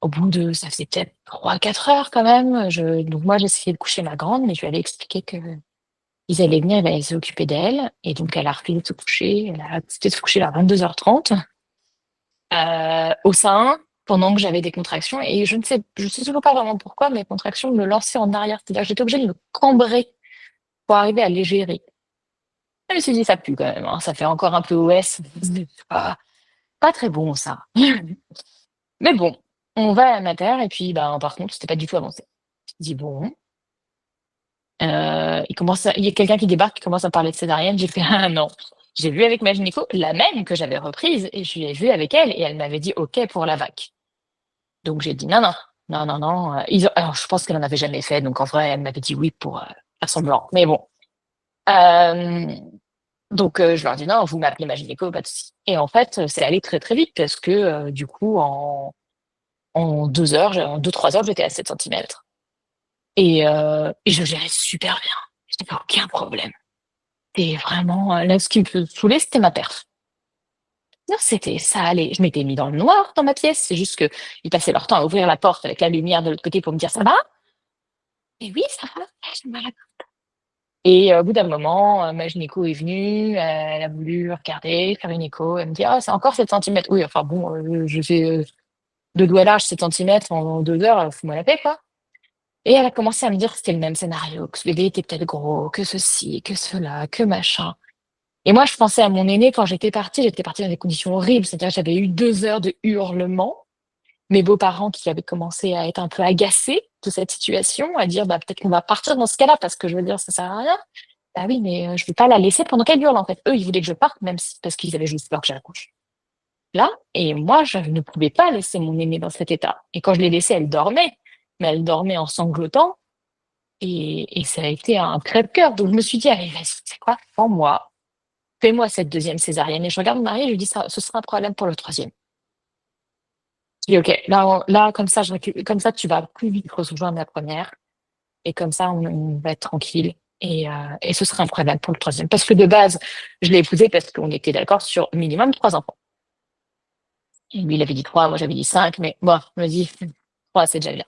Au bout de ça faisait peut-être 3-4 heures quand même, donc moi j'essayais de coucher ma grande, mais je lui avais expliqué qu'ils allaient venir, ils allaient s'occuper d'elle et donc elle a refusé de se coucher. Elle a accepté de se coucher vers 22h30, au sein, pendant que j'avais des contractions et je sais toujours pas vraiment pourquoi mes contractions me lançaient en arrière. C'est-à-dire que j'étais obligée de me cambrer pour arriver à les gérer. Je me suis dit: «Ça pue quand même, hein, ça fait encore un peu OS, c'est pas très bon ça». Mais bon, on va à la mater et puis, ben, par contre, c'était pas du tout avancé. Je dis: «Bon». Il y a quelqu'un qui débarque, qui commence à parler de césarienne. J'ai fait: «Ah non». J'ai vu avec ma gynéco, la même que j'avais reprise et je l'ai vue avec elle et elle m'avait dit: «OK pour la vac». Donc j'ai dit: «Non, non, non, non, non», alors je pense qu'elle en avait jamais fait, donc en vrai, elle m'avait dit oui pour, faire semblant. Mais bon, hem, donc je leur dis: «Non, vous m'appelez ma gynéco, pas de souci» et en fait, c'est allé très, très vite parce que, du coup, en 2 heures, en 2-3 heures, j'étais à 7 centimètres et je gérais super bien. J'avais aucun problème. Et vraiment, là, ce qui me saoulait, c'était ma perf. Non, c'était ça allait. Je m'étais mis dans le noir dans ma pièce, c'est juste qu'ils passaient leur temps à ouvrir la porte avec la lumière de l'autre côté pour me dire: «Ça va?» «Et oui, ça va, j'ai mal à». Et au bout d'un moment, ma gynéco est venue, elle a voulu regarder, faire une écho, elle me dit: «Ah, c'est encore 7 centimètres». Oui, enfin bon, je fais, 2 doigts larges, 7 centimètres en 2 heures, fous-moi la paix, quoi. Et elle a commencé à me dire que c'était le même scénario, que ce bébé était peut-être gros, que ceci, que cela, que machin. Et moi, je pensais à mon aîné quand j'étais partie dans des conditions horribles, c'est-à-dire que j'avais eu 2 heures de hurlements. Mes beaux-parents qui avaient commencé à être un peu agacés de cette situation, à dire: «Bah, peut-être qu'on va partir dans ce cas-là parce que je veux dire ça sert à rien». Bah oui, mais je vais pas la laisser pendant qu'elle hurle, en fait. Eux, ils voulaient que je parte même si parce qu'ils avaient juste peur que j'accouche. Là et moi, je ne pouvais pas laisser mon aînée dans cet état et quand je l'ai laissée, elle dormait, mais elle dormait en sanglotant et ça a été un crève-cœur donc je me suis dit: «Allez, vas-y, tu sais quoi? Prends-moi, fais-moi cette deuxième césarienne» et je regarde mon mari et je lui dis: «Ça ce sera un problème pour le troisième». Je dis: «OK, là comme ça comme ça tu vas plus vite rejoindre la première et comme ça on va être tranquille et ce sera un problème pour le troisième». Parce que de base, je l'ai épousé parce qu'on était d'accord sur minimum 3 enfants. Et lui, il avait dit 3, moi j'avais dit 5, mais bon, vas-y, 3 c'est déjà bien.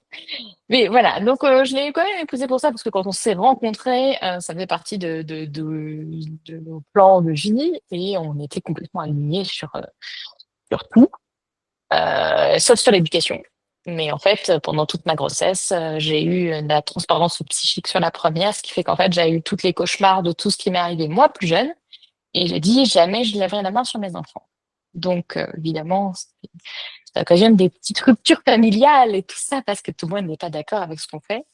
Mais voilà, donc je l'ai quand même épousé pour ça, parce que quand on s'est rencontrés, ça faisait partie de nos plans de vie et on était complètement alignés sur tout, sauf sur l'éducation. Mais en fait, pendant toute ma grossesse, j'ai eu de la transparence psychique sur la première, ce qui fait qu'en fait, j'ai eu toutes les cauchemars de tout ce qui m'est arrivé moi plus jeune et j'ai dit: «Jamais je lèverai la main sur mes enfants». Donc évidemment, ça occasionne des petites ruptures familiales et tout ça parce que tout le monde n'est pas d'accord avec ce qu'on fait.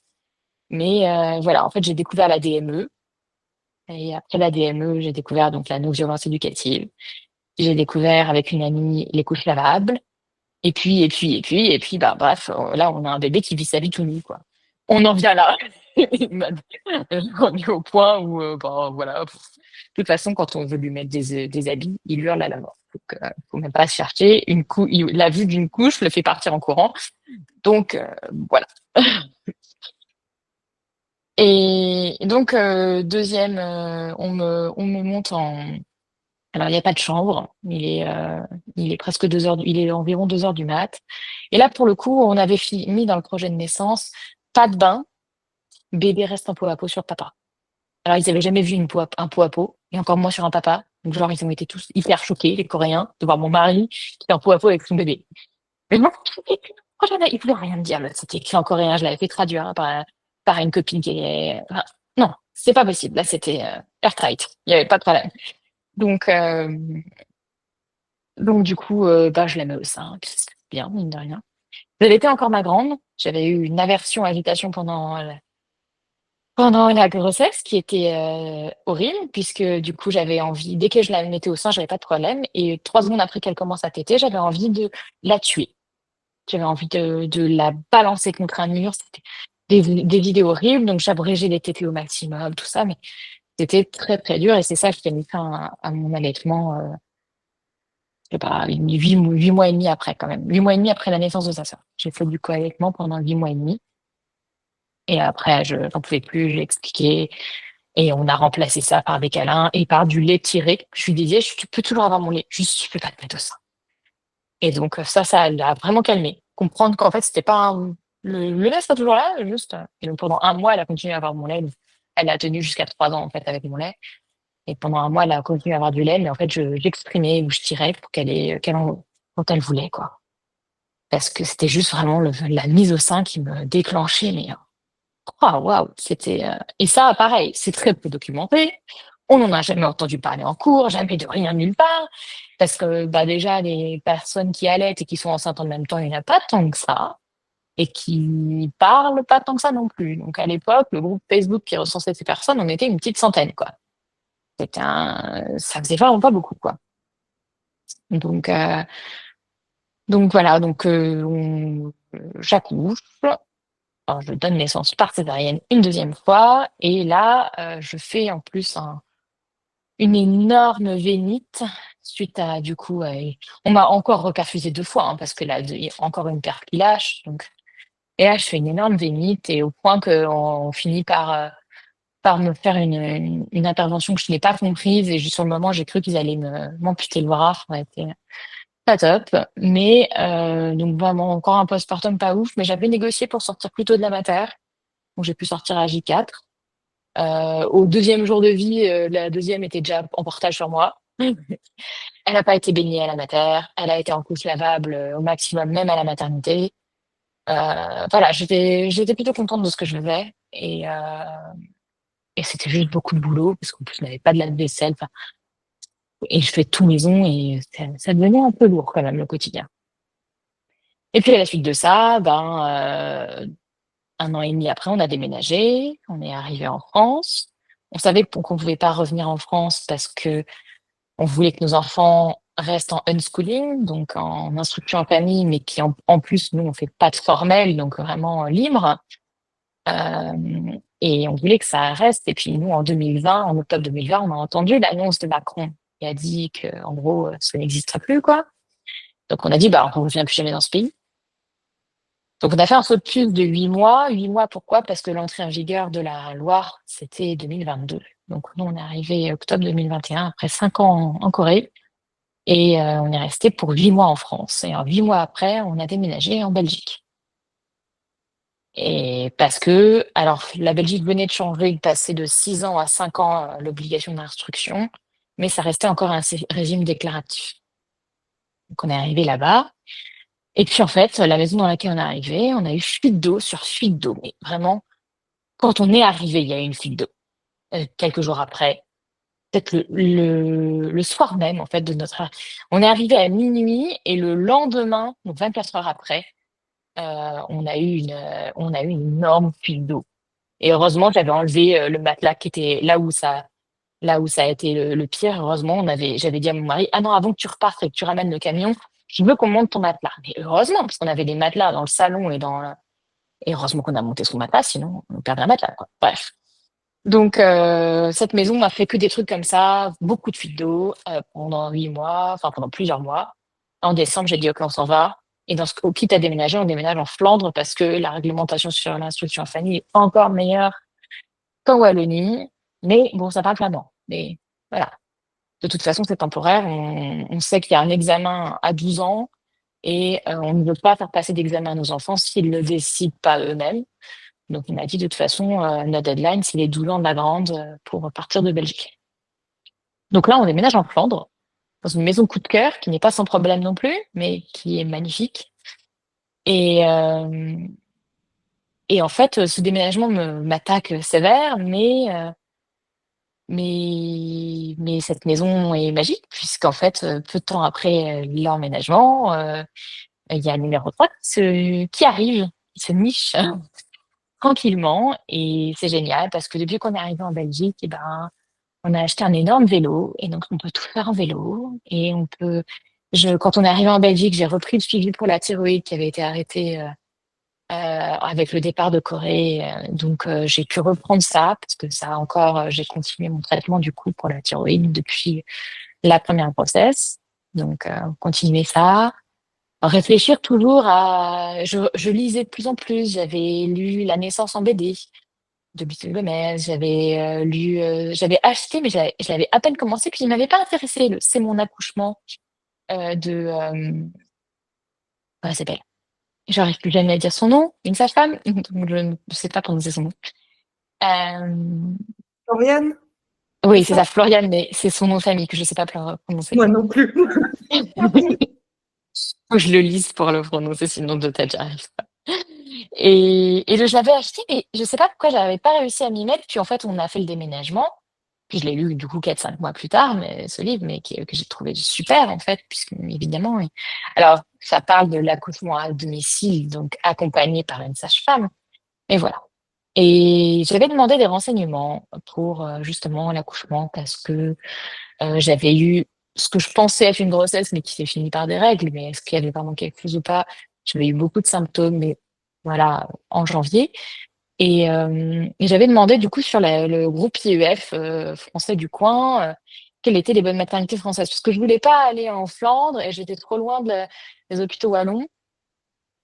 Mais voilà, en fait, j'ai découvert la DME et après la DME, j'ai découvert donc la non-violence éducative. J'ai découvert avec une amie les couches lavables et puis, bah, bref, là, on a un bébé qui vit sa vie tout nu, quoi. On en vient là. On est au point où, bah, voilà, de toute façon, quand on veut lui mettre des habits, il hurle à la mort. Donc faut même pas se chercher. La vue d'une couche le fait partir en courant. Donc voilà. Et donc 2e, on me monte en alors il y a pas de chambre, il est presque 2 heures il est environ 2 heures du mat. Et là, pour le coup, on avait mis dans le projet de naissance, pas de bain, bébé reste en peau à peau sur papa. Alors ils avaient jamais vu un pot à peau et encore moins sur un papa. Donc genre, ils ont été tous hyper choqués, les Coréens, de voir mon mari qui est en peau à peau avec son bébé. Mais moi, franchement, il voulait rien me dire, là. C'était écrit en coréen, je l'avais fait traduire, hein, par une copine qui est enfin, non, c'est pas possible. Là, c'était, airtight. Il y avait pas de problème. Donc du coup, bah, je la mets au sein, puis c'est bien, mine de rien. J'allaitais encore ma grande. J'avais eu une aversion à l'allaitation pendant la grossesse qui était, horrible puisque du coup, j'avais envie dès que je la mettais au sein, j'avais pas de problème et 3 secondes après qu'elle commence à téter, j'avais envie de la tuer. J'avais envie de la balancer contre un mur. C'était des vidéos horribles, donc j'abrégeais les tétés au maximum, tout ça, mais c'était très, très dur et c'est ça qui a mis fin à mon allaitement, je sais pas, 8 mois et demi après quand même. 8 mois et demi après la naissance de sa sœur. J'ai fait du co-allaitement pendant 8 mois et demi et après je j'en pouvais plus, j'ai expliqué et on a remplacé ça par des câlins et par du lait tiré. Je lui disais: «Tu peux toujours avoir mon lait, juste tu peux pas te mettre au sein» et donc ça l'a vraiment calmé. comprendre qu'en fait, c'était pas le lait sera toujours là, juste. Et donc pendant un mois, elle a continué à avoir mon lait. Elle a tenu jusqu'à 3 ans en fait avec mon lait. Et pendant un mois, elle a continué à avoir du lait, mais en fait, j'exprimais ou je tirais pour qu'elle en, quand elle voulait, quoi. Parce que c'était juste vraiment la mise au sein qui me déclenchait, mais waouh, c'était et ça, pareil, c'est très peu documenté. On n'en a jamais entendu parler en cours, jamais de rien nulle part, parce que bah déjà les personnes qui allaitent et qui sont enceintes en même temps, il n'y en a pas tant que ça, et qui parlent pas tant que ça non plus. Donc à l'époque, le groupe Facebook qui recensait ces personnes, on était une petite centaine, quoi. Ça faisait vraiment pas beaucoup, quoi. Donc euh, donc voilà, j'accouche. Alors, je donne naissance par césarienne une deuxième fois, et là, je fais en plus une énorme vénite suite à, du coup, on m'a encore reperfusé 2 fois, hein, parce que là, il y a encore une perf qui lâche. Donc, et là, je fais une énorme vénite, et au point qu'on finit par me faire une intervention que je n'ai pas comprise, et juste sur le moment, j'ai cru qu'ils allaient m'amputer le bras. Ça a été pas top, mais donc vraiment encore un postpartum pas ouf, mais j'avais négocié pour sortir plus tôt de la mater, donc j'ai pu sortir à J4. Au deuxième jour de vie, la deuxième était déjà en portage sur moi. Elle n'a pas été baignée à la mater, elle a été en couche lavable au maximum, même à la maternité. Voilà, j'étais plutôt contente de ce que je faisais, et c'était juste beaucoup de boulot parce qu'en plus je n'avais pas de lave-vaisselle, enfin, et je fais tout maison, et ça devenait un peu lourd quand même le quotidien. Et puis à la suite de ça, ben 1 an et demi après, on a déménagé, on est arrivé en France. On savait qu'on pouvait pas revenir en France parce que on voulait que nos enfants restent en unschooling, donc en instruction en famille, mais qui en plus, nous, on fait pas de formel, donc vraiment libre. Et on voulait que ça reste. Et puis nous, en 2020, en octobre 2020, on a entendu l'annonce de Macron qui a dit que, en gros, ça n'existera plus, quoi. Donc on a dit, bah, on ne revient plus jamais dans ce pays. Donc on a fait un saut de plus de 8 mois. 8 mois, pourquoi? Parce que l'entrée en vigueur de la loi, c'était 2022. Donc nous, on est arrivé octobre 2021, après 5 ans en Corée. Et on est resté pour 8 mois en France. Et en 8 mois après, on a déménagé en Belgique. Et parce que, alors, la Belgique venait de changer, de passer de 6 ans à 5 ans l'obligation d'instruction, mais ça restait encore un régime déclaratif. Donc on est arrivé là-bas. Et puis en fait, la maison dans laquelle on est arrivé, on a eu fuite d'eau sur fuite d'eau. Mais vraiment, quand on est arrivé, il y a eu une fuite d'eau. Quelques jours après, peut-être le soir même, en fait, de notre. On est arrivé à minuit, et le lendemain, donc 24 heures après, on a eu une énorme fuite d'eau. Et heureusement, j'avais enlevé le matelas qui était là où ça a été le pire. Heureusement, j'avais dit à mon mari, ah non, avant que tu repartes et que tu ramènes le camion, je veux qu'on monte ton matelas. Mais heureusement, parce qu'on avait des matelas dans le salon et heureusement qu'on a monté son matelas, sinon on perdrait un matelas, quoi. Bref. Donc, cette maison m'a fait que des trucs comme ça, beaucoup de fuites d'eau pendant 8 mois, enfin pendant plusieurs mois. En décembre, j'ai dit, OK, on s'en va. Et au quitte à déménager, on déménage en Flandre parce que la réglementation sur l'instruction en famille est encore meilleure qu'en Wallonie. Mais bon, ça parle flamand. Mais voilà. De toute façon, c'est temporaire. On sait qu'il y a un examen à 12 ans, et on ne veut pas faire passer d'examen à nos enfants s'ils ne le décident pas eux-mêmes. Donc, il m'a dit, de toute façon, notre deadline, c'est les 12 ans de la grande pour partir de Belgique. Donc là, on déménage en Flandre, dans une maison coup de cœur qui n'est pas sans problème non plus, mais qui est magnifique. Et, euh, et en fait, ce déménagement m'attaque sévère, mais cette maison est magique, puisqu'en fait, peu de temps après l'emménagement, il y a le numéro 3 qui arrive, qui se niche tranquillement, et c'est génial parce que depuis qu'on est arrivé en Belgique, eh ben, on a acheté un énorme vélo, et donc on peut tout faire en vélo, et quand on est arrivé en Belgique, j'ai repris le suivi pour la thyroïde qui avait été arrêtée avec le départ de Corée. Donc j'ai pu reprendre ça parce que ça encore, j'ai continué mon traitement du coup pour la thyroïde depuis la première grossesse. Donc continuer ça. Réfléchir toujours je lisais de plus en plus. J'avais lu La naissance en BD de Bissell Gomez. J'avais acheté, mais je l'avais à peine commencé, puis il m'avait pas intéressé. C'est mon accouchement de. Comment elle s'appelle? J'arrive plus jamais à dire son nom, une sage-femme, donc je ne sais pas prononcer son nom. Euh,
Floriane, c'est
oui, c'est
ça?
ça, Floriane, mais c'est son nom de famille que je sais pas prononcer.
Moi non plus.
Faut que je le lise pour le prononcer, sinon de tête, j'arrive pas. Et je l'avais acheté, mais je sais pas pourquoi j'avais pas réussi à m'y mettre. Puis en fait, on a fait le déménagement. Puis je l'ai lu du coup 4 5 mois plus tard, mais ce livre, mais que j'ai trouvé super en fait, puisque évidemment, alors ça parle de l'accouchement à domicile, donc accompagné par une sage-femme. Et voilà. Et j'avais demandé des renseignements pour justement l'accouchement parce que j'avais eu ce que je pensais être une grossesse, mais qui s'est fini par des règles. Mais est-ce qu'il y avait vraiment quelque chose ou pas? J'avais eu beaucoup de symptômes, mais voilà, en janvier. Et j'avais demandé du coup sur le groupe IEF français du coin, quelles étaient les bonnes maternités françaises. Parce que je voulais pas aller en Flandre et j'étais trop loin des hôpitaux wallons.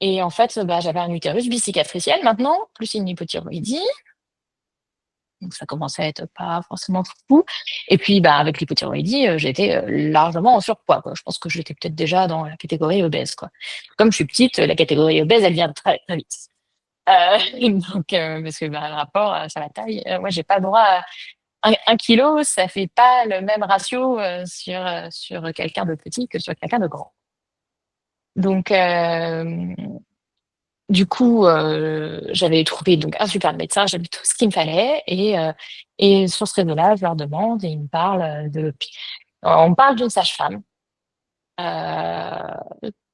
Et en fait, bah, j'avais un utérus bicicatriciel maintenant, plus une hypothyroïdie. Donc ça commençait à être pas forcément fou. Et puis bah avec l'hypothyroïdie, j'étais largement en surpoids, quoi. Je pense que j'étais peut-être déjà dans la catégorie obèse, quoi. Comme je suis petite, la catégorie obèse, elle vient très très vite. Donc parce que bah, le rapport sur la taille, moi j'ai pas le droit à 1 kilo, ça fait pas le même ratio sur quelqu'un de petit que sur quelqu'un de grand. Donc du coup, j'avais trouvé donc un super médecin, j'avais tout ce qu'il me fallait et sur ce réseau-là, je leur demande et ils me parlent on parle d'une sage-femme,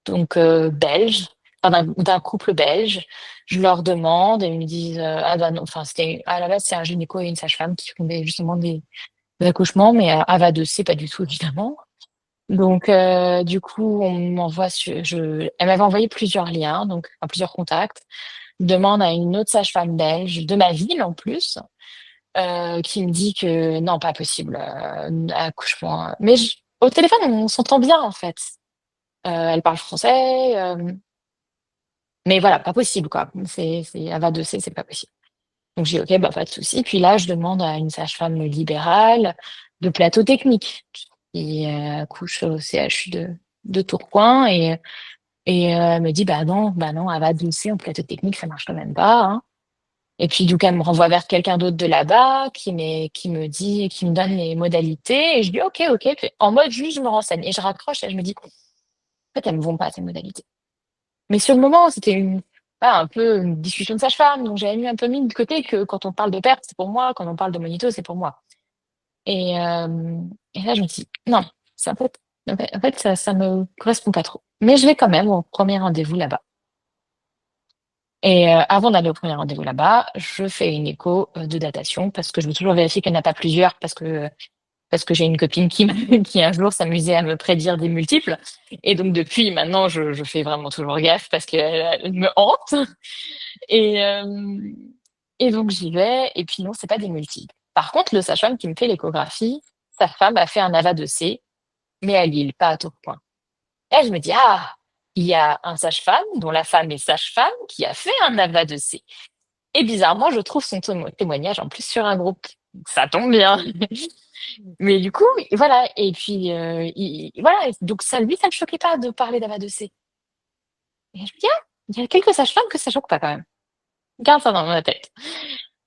donc belge, enfin, d'un couple belge. Je leur demande et ils me disent ah bah non, enfin c'était à la base c'est un gynéco et une sage-femme qui font justement des accouchements, mais à de C pas du tout évidemment. Donc du coup on m'envoie elle m'avait envoyé plusieurs liens, donc enfin, plusieurs contacts, demande à une autre sage-femme belge de ma ville en plus, qui me dit que non, pas possible, accouchement. Mais au téléphone, on s'entend bien en fait. Elle parle français, mais voilà, pas possible quoi. À va de C, c'est pas possible. Donc j'ai dit, ok, bah pas de souci. Puis là, je demande à une sage-femme libérale de plateau technique qui accouche au CHU de Tourcoing et elle me dit bah non, à va de C en plateau technique, ça marche quand même pas, hein. Et puis, du coup, elle me renvoie vers quelqu'un d'autre de là-bas qui me dit, qui me donne les modalités. Et je dis, OK, OK. Puis, en mode, juste, je me renseigne. Et je raccroche et je me dis, en fait, elles me vont pas, ces modalités. Mais sur le moment, c'était un peu une discussion de sage-femme. Donc, j'avais un peu mis de côté que quand on parle de perte, c'est pour moi. Quand on parle de monito, c'est pour moi. Et, euh, et là, je me dis, non, ça, en fait, ça me correspond pas trop. Mais je vais quand même au premier rendez-vous là-bas. Et avant d'aller au premier rendez-vous là-bas, je fais une écho de datation parce que je veux toujours vérifier qu'il n'y en a pas plusieurs parce que j'ai une copine qui un jour s'amusait à me prédire des multiples. Et donc depuis maintenant, je fais vraiment toujours gaffe parce qu'elle me hante. Et, euh, et donc j'y vais. Et puis non, c'est pas des multiples. Par contre, le sage-femme qui me fait l'échographie, sa femme a fait un AVA de C, mais à Lille, pas à Tourcoing. Et je me dis, ah, il y a un sage-femme dont la femme est sage-femme qui a fait un AVA de C. Et bizarrement, je trouve son témoignage en plus sur un groupe. Ça tombe bien. Mais du coup, voilà. Et puis, voilà. Donc, lui, ça ne le choquait pas de parler d'AVA de C. Et je me dis, ah, il y a quelques sages-femmes que ça choque pas quand même. Garde ça dans ma tête.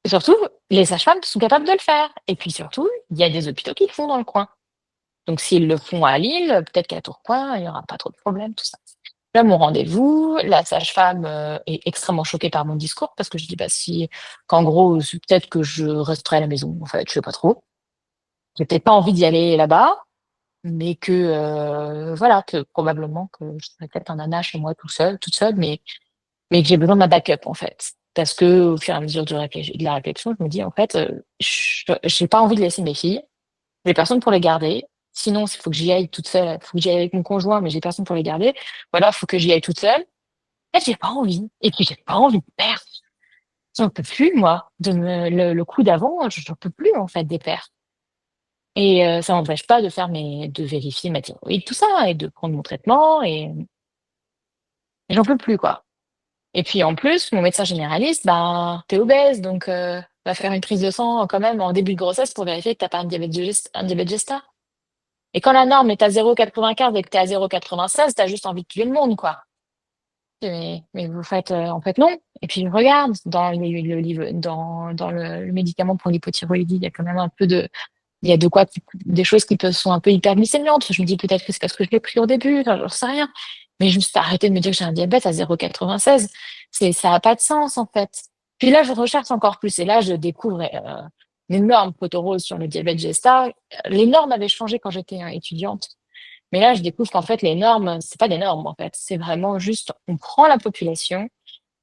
Et surtout, les sages-femmes sont capables de le faire. Et puis surtout, il y a des hôpitaux qui le font dans le coin. Donc, s'ils le font à Lille, peut-être qu'à Tourcoing, il n'y aura pas trop de problèmes, tout ça. Là, mon rendez-vous, la sage-femme est extrêmement choquée par mon discours parce que je dis bah si qu'en gros peut-être que je resterai à la maison en fait, je sais pas trop. J'ai peut-être pas envie d'y aller là-bas, mais que voilà que probablement que je serai peut-être un nana chez moi toute seule, mais que j'ai besoin de ma backup en fait. Parce que au fur et à mesure de la réflexion, je me dis en fait, j'ai pas envie de laisser mes filles, j'ai personne pour les garder. Sinon, il faut que j'y aille toute seule, il faut que j'y aille avec mon conjoint, mais j'ai personne pour les garder. Voilà, il faut que j'y aille toute seule. En fait, j'ai pas envie. Et puis, j'ai pas envie de perdre. J'en peux plus, moi. Le coup d'avant, j'en peux plus, en fait, des pertes. Et ça m'empêche pas de vérifier ma thyroïde, tout ça, et de prendre mon traitement, et j'en peux plus, quoi. Et puis, en plus, mon médecin généraliste, bah, t'es obèse, donc, va faire une prise de sang, quand même, en début de grossesse pour vérifier que t'as pas un diabète gesta. Et quand la norme est à 0,95 et que t'es à 0,96, t'as juste envie de tuer le monde, quoi. Mais vous faites, en fait, non. Et puis, je regarde le livre, dans le médicament pour l'hypothyroïdie, il y a quand même un peu il y a de quoi, des choses qui sont un peu hyperglycémiantes. Je me dis peut-être que c'est parce que je l'ai pris au début, enfin, j'en sais rien. Mais juste arrêter de me dire que j'ai un diabète à 0,96, ça a pas de sens, en fait. Puis là, je recherche encore plus. Et là, je découvre une énorme photo rose sur le diabète Gesta. Les normes avaient changé quand j'étais étudiante. Mais là, je découvre qu'en fait, les normes, c'est pas des normes, en fait. C'est vraiment juste, on prend la population,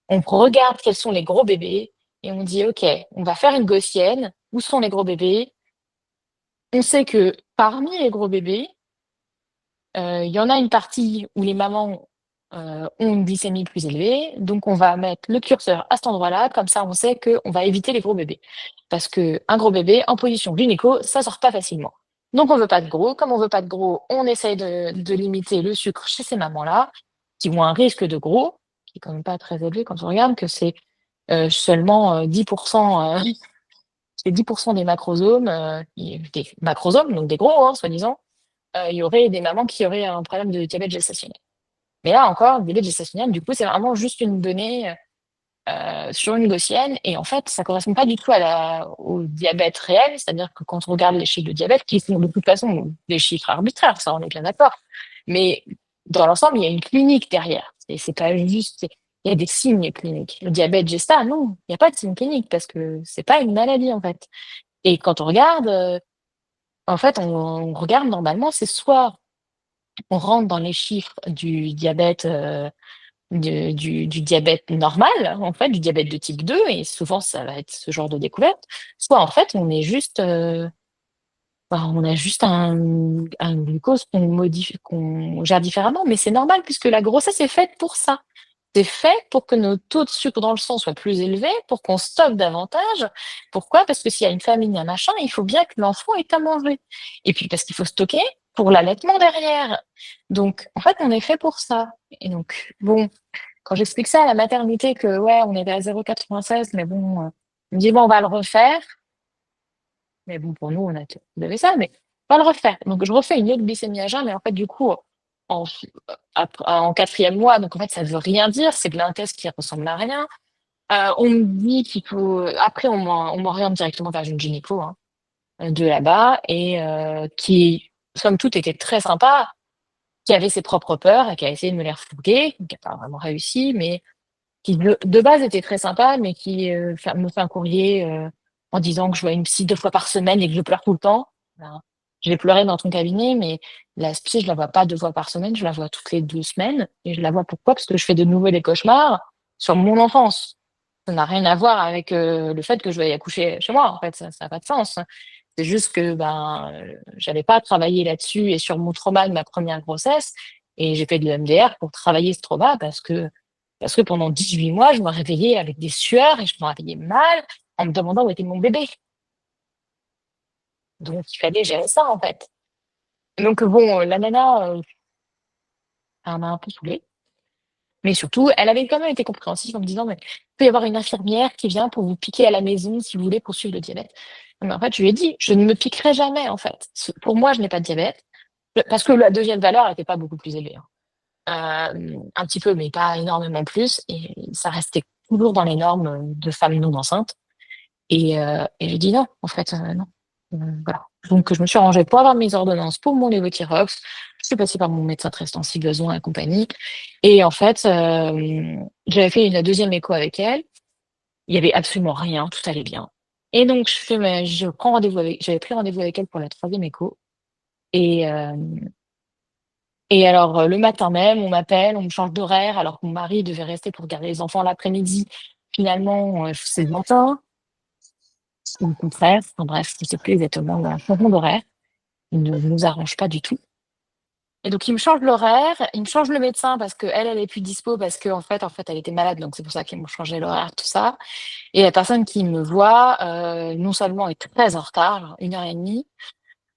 on regarde quels sont les gros bébés, et on dit, OK, on va faire une gaussienne. Où sont les gros bébés? On sait que parmi les gros bébés, il y en a une partie où les mamans ont une glycémie plus élevée, donc on va mettre le curseur à cet endroit-là, comme ça on sait qu'on va éviter les gros bébés. Parce qu'un gros bébé en position gynéco, ça sort pas facilement. Donc on veut pas de gros. Comme on veut pas de gros, on essaye de limiter le sucre chez ces mamans-là, qui ont un risque de gros, qui est quand même pas très élevé quand on regarde que c'est seulement 10%, c'est 10% des macrosomes, donc des gros, hein, soi-disant, il y aurait des mamans qui auraient un problème de diabète gestationnel. Mais là encore, le diabète gestationnel, du coup, c'est vraiment juste une donnée sur une gaussienne. Et en fait, ça correspond pas du tout au diabète réel. C'est-à-dire que quand on regarde les chiffres de diabète, qui sont de toute façon des chiffres arbitraires, ça, on est bien d'accord. Mais dans l'ensemble, il y a une clinique derrière. C'est pas juste, il y a des signes cliniques. Le diabète gesta, non, il n'y a pas de signe clinique parce que c'est pas une maladie, en fait. Et quand on regarde, en fait, on regarde normalement, c'est soit on rentre dans les chiffres du diabète, du diabète normal, en fait, du diabète de type 2, et souvent ça va être ce genre de découverte, soit en fait on est juste, on a juste un glucose qu'on modifie, qu'on gère différemment, mais c'est normal puisque la grossesse est faite pour ça. C'est fait pour que nos taux de sucre dans le sang soient plus élevés, pour qu'on stocke davantage. Pourquoi? Parce que s'il y a une famine, un machin, il faut bien que l'enfant ait à manger. Et puis parce qu'il faut stocker pour l'allaitement derrière. Donc, en fait, on est fait pour ça. Et donc, bon, quand j'explique ça à la maternité que, ouais, on est à 0,96, mais bon, on me dit, bon, on va le refaire. Mais bon, pour nous, on avait ça, mais on va le refaire. Donc, je refais une autre glycémie à jeun, mais en fait, du coup, en, en quatrième mois, donc en fait, ça veut rien dire. C'est de un test qui ressemble à rien. On me dit qu'il faut. Après, on m'oriente directement vers une gynéco, hein, de là-bas, et qui, somme toute, était très sympa, qui avait ses propres peurs et qui a essayé de me les refourguer, qui n'a pas vraiment réussi, mais qui de base était très sympa, mais qui me fait un courrier en disant que je vois une psy 2 fois par semaine et que je pleure tout le temps. Ben, je vais pleurer dans ton cabinet, mais la psy, je la vois pas 2 fois par semaine, je la vois toutes les 2 semaines. Et je la vois pourquoi? Parce que je fais de nouveau des cauchemars sur mon enfance. Ça n'a rien à voir avec le fait que je vais y accoucher chez moi. En fait, ça n'a pas de sens. C'est juste que ben, j'avais pas travaillé là-dessus et sur mon trauma de ma première grossesse. Et j'ai fait de l'EMDR pour travailler ce trauma parce que pendant 18 mois, je me réveillais avec des sueurs et je me réveillais mal en me demandant où était mon bébé. Donc, il fallait gérer ça, en fait. Donc, bon, la nana, elle m'a un peu saoulée. Mais surtout, elle avait quand même été compréhensive en me disant, mais il peut y avoir une infirmière qui vient pour vous piquer à la maison si vous voulez poursuivre le diabète. Mais en fait, je lui ai dit, je ne me piquerai jamais, en fait. Pour moi, je n'ai pas de diabète. Parce que la deuxième valeur n'était pas beaucoup plus élevée, hein. Un petit peu, mais pas énormément plus. Et ça restait toujours dans les normes de femmes non enceintes. Et j'ai dit non, en fait, non. Voilà. Donc, je me suis rangée pour avoir mes ordonnances pour mon lévothyrox. Je suis passée par mon médecin traitant si besoin et compagnie. Et en fait, j'avais fait une deuxième écho avec elle. Il y avait absolument rien, tout allait bien. Et donc, j'avais pris rendez-vous avec elle pour la troisième écho. Et, euh, et alors, le matin même, on m'appelle, on me change d'horaire, alors que mon mari devait rester pour garder les enfants l'après-midi. Finalement, c'est le matin, ou le contraire. Enfin bref, je sais plus exactement, un changement d'horaire. Il ne nous arrange pas du tout. Et donc, il me change l'horaire, il me change le médecin parce qu'elle, elle est plus dispo parce qu'en fait, elle était malade, donc c'est pour ça qu'ils m'ont changé l'horaire, tout ça. Et la personne qui me voit, non seulement est très en retard, genre 1 heure et demie,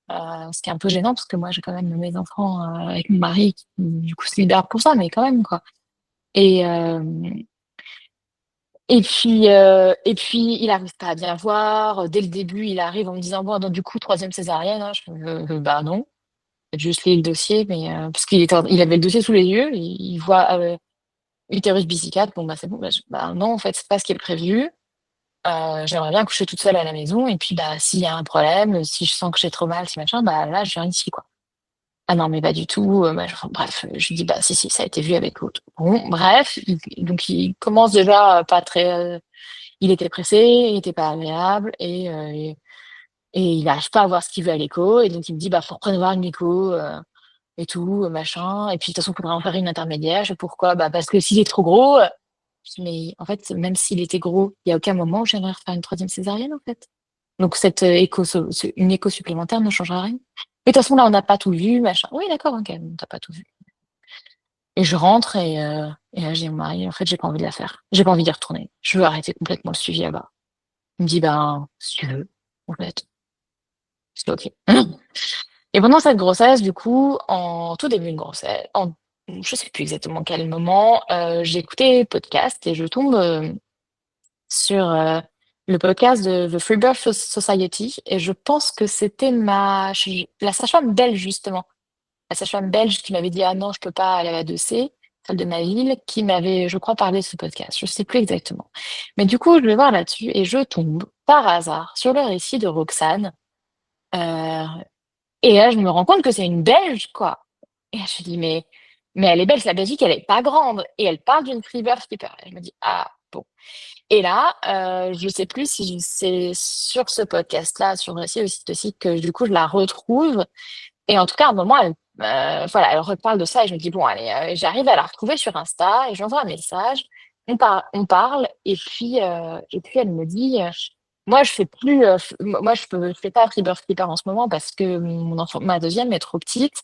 ce qui est un peu gênant parce que moi, j'ai quand même mes enfants avec mon mari qui, du coup, se libère pour ça, mais quand même, quoi. Et, euh, et puis, il arrive pas à bien voir. Dès le début, il arrive en me disant, bon, donc, du coup, troisième césarienne, hein. Je fais, bah non. Faites juste lire le dossier, mais parce il avait le dossier sous les yeux, il voit. Utérus bicéphale, bon, bah, c'est bon, bah, non, en fait, c'est pas ce qui est prévu. J'aimerais bien coucher toute seule à la maison et puis, bah, s'il y a un problème, si je sens que j'ai trop mal, si machin, bah, là, je viens ici, quoi. Ah non, mais pas du tout, enfin, bref, je lui dis: «Bah, si, si, ça a été vu avec l'autre». Bon, bref, donc il commence déjà, pas très, il était pressé, il était pas agréable et il n'arrive pas à voir ce qu'il veut à l'écho et donc il me dit: «Bah, faut reprendre une écho, et tout, machin et puis de toute façon, il faudrait en faire une intermédiaire». Je fais: «Pourquoi?» «Bah, parce que s'il est trop gros», je dis: «Mais en fait, même s'il était gros, il y a aucun moment où j'aimerais refaire une troisième césarienne, en fait. Donc cette, écho une écho supplémentaire ne changera rien. Mais de toute façon, là, on n'a pas tout vu, machin». «Oui, d'accord, OK, bon, tu pas tout vu». Et je rentre et là, je dis à mon mari: «En fait, j'ai pas envie de la faire. J'ai pas envie d'y retourner. Je veux arrêter complètement le suivi là-bas». Il me dit: «Ben, si tu veux, en fait». Je dis: «OK». Et pendant cette grossesse, du coup, en tout début de grossesse, je sais plus exactement quel moment, j'écoutais podcast et je tombe, sur, le podcast de The Free Birth Society et je pense que c'était ma ch la sage-femme belge, justement. La sage-femme belge qui m'avait dit: «Ah non, je peux pas aller à la 2C», celle de ma ville, qui m'avait, je crois, parlé de ce podcast. Je sais plus exactement. Mais du coup, je vais voir là-dessus et je tombe, par hasard, sur le récit de Roxane, heu et là, je me rends compte que c'est une Belge, quoi. Et là, je me dis: «Mais elle est belge, la Belgique, elle est pas grande et elle parle d'une free birth keeper». Et je me dis: «Ah bon». Et là, je sais plus si c'est sur ce podcast-là, sur le récit aussi que du coup je la retrouve et en tout cas à un moment voilà, elle reparle de ça et je me dis: «Bon allez», j'arrive à la retrouver sur Insta et j'envoie un message. On parle et puis elle me dit, «Moi je fais plus, moi je fais pas free birth keeper en ce moment parce que mon enfant ma deuxième est trop petite.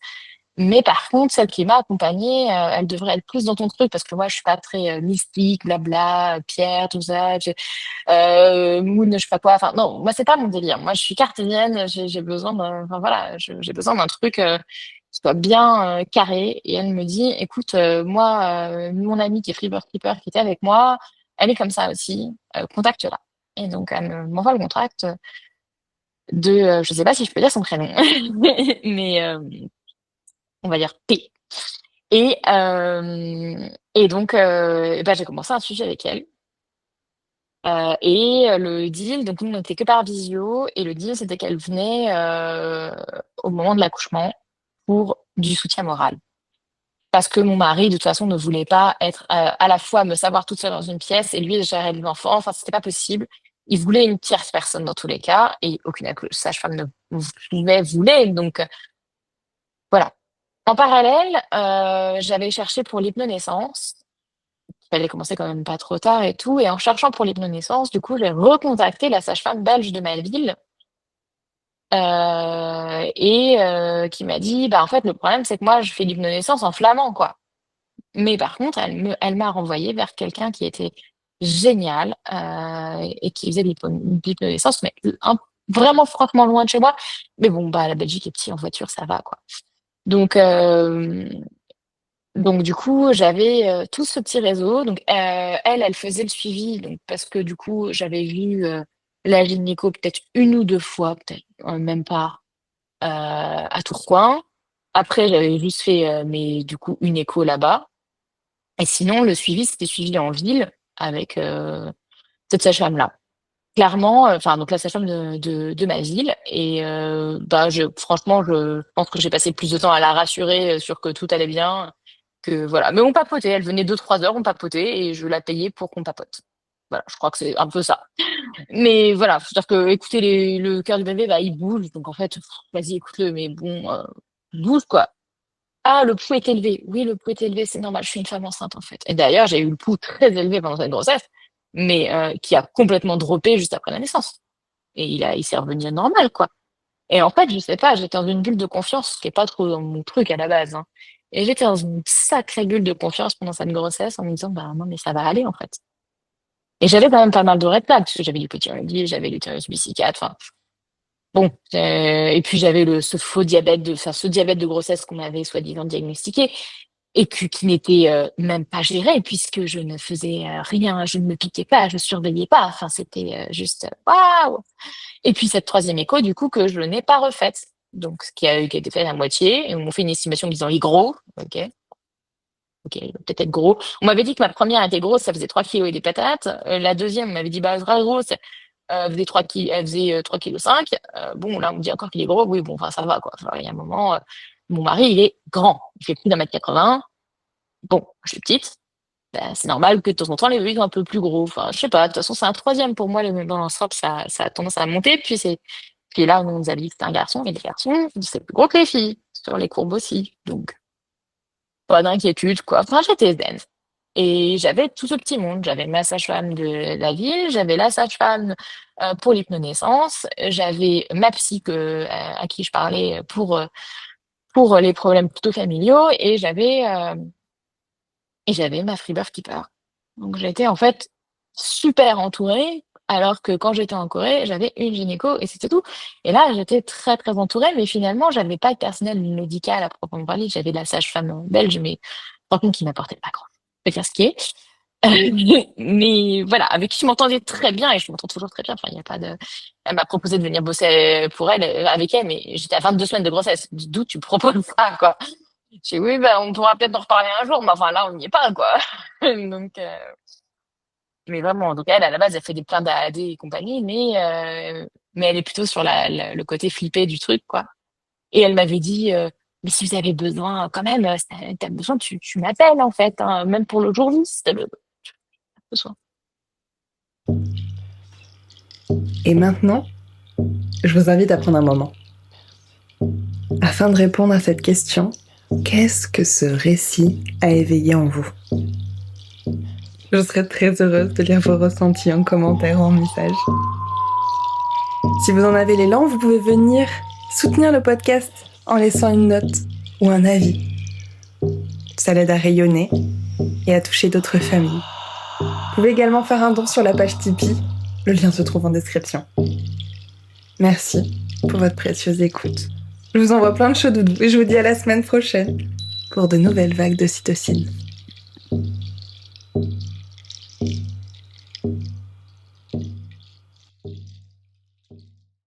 Mais par contre, celle qui m'a accompagnée, elle devrait être plus dans ton truc parce que moi, je suis pas très, mystique, blabla, pierre, tout ça, moon, je sais pas quoi. Enfin non, moi, c'est pas mon délire. Moi, je suis cartésienne, j'ai besoin d'un enfin voilà, j'ai besoin d'un truc, qui soit bien, carré et elle me dit: «Écoute, moi, mon amie qui est Freebird Keeper qui était avec moi, elle est comme ça aussi, contacte-la». Et donc elle m'envoie le contact, de, je sais pas si je peux dire son prénom, mais, on va dire P. Et donc, bah, j'ai commencé un suivi avec elle, le deal, donc nous, on était que par visio et le deal, c'était qu'elle venait, au moment de l'accouchement pour du soutien moral. Parce que mon mari, de toute façon, ne voulait pas être, à la fois me savoir toute seule dans une pièce et lui gérer l'enfant, enfin, c'était pas possible. Il voulait une tierce personne dans tous les cas et aucune sage-femme ne voulait, donc voilà. En parallèle, j'avais cherché pour l'hypnonaissance. Il fallait commencer quand même pas trop tard et tout et en cherchant pour l'hypnonaissance, du coup, j'ai recontacté la sage-femme belge de ma ville, qui m'a dit: «Bah, en fait, le problème, c'est que moi, je fais l'hypnonaissance en flamand, quoi». Mais par contre, elle m'a renvoyée vers quelqu'un qui était génial, et qui faisait de l'hypnonaissance, mais vraiment franchement loin de chez moi. Mais bon, bah, la Belgique est petit, en voiture, ça va, quoi. Donc donc du coup, j'avais, tout ce petit réseau. Donc, elle faisait le suivi, donc parce que du coup, j'avais vu, la gynéco peut-être une ou 2 fois, peut-être, même pas, à Tourcoing. Après, j'avais juste fait, mais du coup, une écho là-bas et sinon le suivi, c'était suivi en ville avec, cette sage-femme-là. Clairement, enfin donc la sage-femme de ma ville et bah, franchement, je pense que j'ai passé plus de temps à la rassurer, sur que tout allait bien, que voilà. Mais on papotait, elle venait 2 3 heures, on papotait et je la payais pour qu'on papote. Voilà, je crois que c'est un peu ça. Mais voilà, c'est-à-dire qu'écouter le cœur du bébé, bah, il bouge donc en fait, vas-y écoute-le, mais bon, bouge quoi. «Ah, le pouls est élevé». Oui, le pouls est élevé, c'est normal, je suis une femme enceinte en fait et d'ailleurs, j'ai eu le pouls très élevé pendant cette grossesse, mais qui a complètement droppé juste après la naissance. Et il s'est revenu normal, quoi. Et en fait, je sais pas, j'étais dans une bulle de confiance, ce qui est pas trop dans mon truc à la base, hein. Et j'étais dans une sacrée bulle de confiance pendant cette grossesse en me disant: «Bah, non, mais ça va aller, en fait». Et j'avais quand même pas mal de red flags, parce que j'avais du hypothyroïdie, j'avais l'utérus bicéphale, enfin, bon, et puis j'avais ce diabète de grossesse qu'on m'avait soi-disant diagnostiqué et qui n'était, même pas géré puisque je ne faisais, rien, je ne me piquais pas, je surveillais pas, enfin, c'était, juste, waouh! Et puis cette troisième écho du coup que je n'ai pas refaite, donc qui a été faite à moitié et on m'ont fait une estimation en disant: «Il est gros», OK. ok, il va peut-être être gros. On m'avait dit que ma première était grosse, ça faisait 3 kilos et des patates. La deuxième, on m'avait dit, bah, elle sera grosse, faisait 3 ki elle faisait 3 kilos 5. Bon, là, on me dit encore qu'il est gros. Oui, bon, enfin, ça va, quoi. Enfin, il y a un moment, mon mari, il est grand. Il fait plus d'1,80 m. Bon, je suis petite. Ben, c'est normal que de temps en temps, les bébés soient un peu plus gros. Enfin, je sais pas. De toute façon, c'est un troisième pour moi, dans l'ensemble, ça a tendance à monter. Puis là, on nous a dit que c'était un garçon, et les garçons, c'est plus gros que les filles, sur les courbes aussi. Donc, pas d'inquiétude, quoi. Enfin, j'étais zen. Et j'avais tout ce petit monde. J'avais ma sage-femme de la ville, j'avais la sage-femme pour l'hypnonaissance, j'avais ma psy à qui je parlais pour les problèmes plutôt familiaux, et j'avais ma Freebirth Keeper. Donc j'étais en fait super entourée, alors que quand j'étais en Corée, j'avais une gynéco et c'était tout. Et là, j'étais très très entourée, mais finalement, j'avais pas de personnel médical à proprement parler. J'avais la sage-femme belge, mais par contre, qui m'apportait pas grand. Je vais faire ce qui est. Mais voilà, avec qui je m'entendais très bien et je m'entends toujours très bien. Enfin, il y a pas de. Elle m'a proposé de venir bosser pour elle, avec elle, mais j'étais à 22 semaines de grossesse. D'où tu proposes ça, quoi? J'ai dit, oui, ben, on pourra peut-être en reparler un jour, mais enfin là, on n'y est pas, quoi. Donc, mais vraiment, donc elle, à la base, elle fait plein d'AAD et compagnie, mais elle est plutôt sur le côté flippé du truc, quoi. Et elle m'avait dit, mais si vous avez besoin, quand même, t'as besoin, tu m'appelles, en fait, hein, même pour le jour J, si t'as besoin.
Et maintenant, je vous invite à prendre un moment. Afin de répondre à cette question, qu'est-ce que ce récit a éveillé en vous? Je serais très heureuse de lire vos ressentis en commentaire ou en message. Si vous en avez l'élan, vous pouvez venir soutenir le podcast en laissant une note ou un avis. Ça l'aide à rayonner et à toucher d'autres familles. Vous pouvez également faire un don sur la page Tipeee. Le lien se trouve en description. Merci pour votre précieuse écoute. Je vous envoie plein de chaud doudou et je vous dis à la semaine prochaine pour de nouvelles vagues d'ocytocine.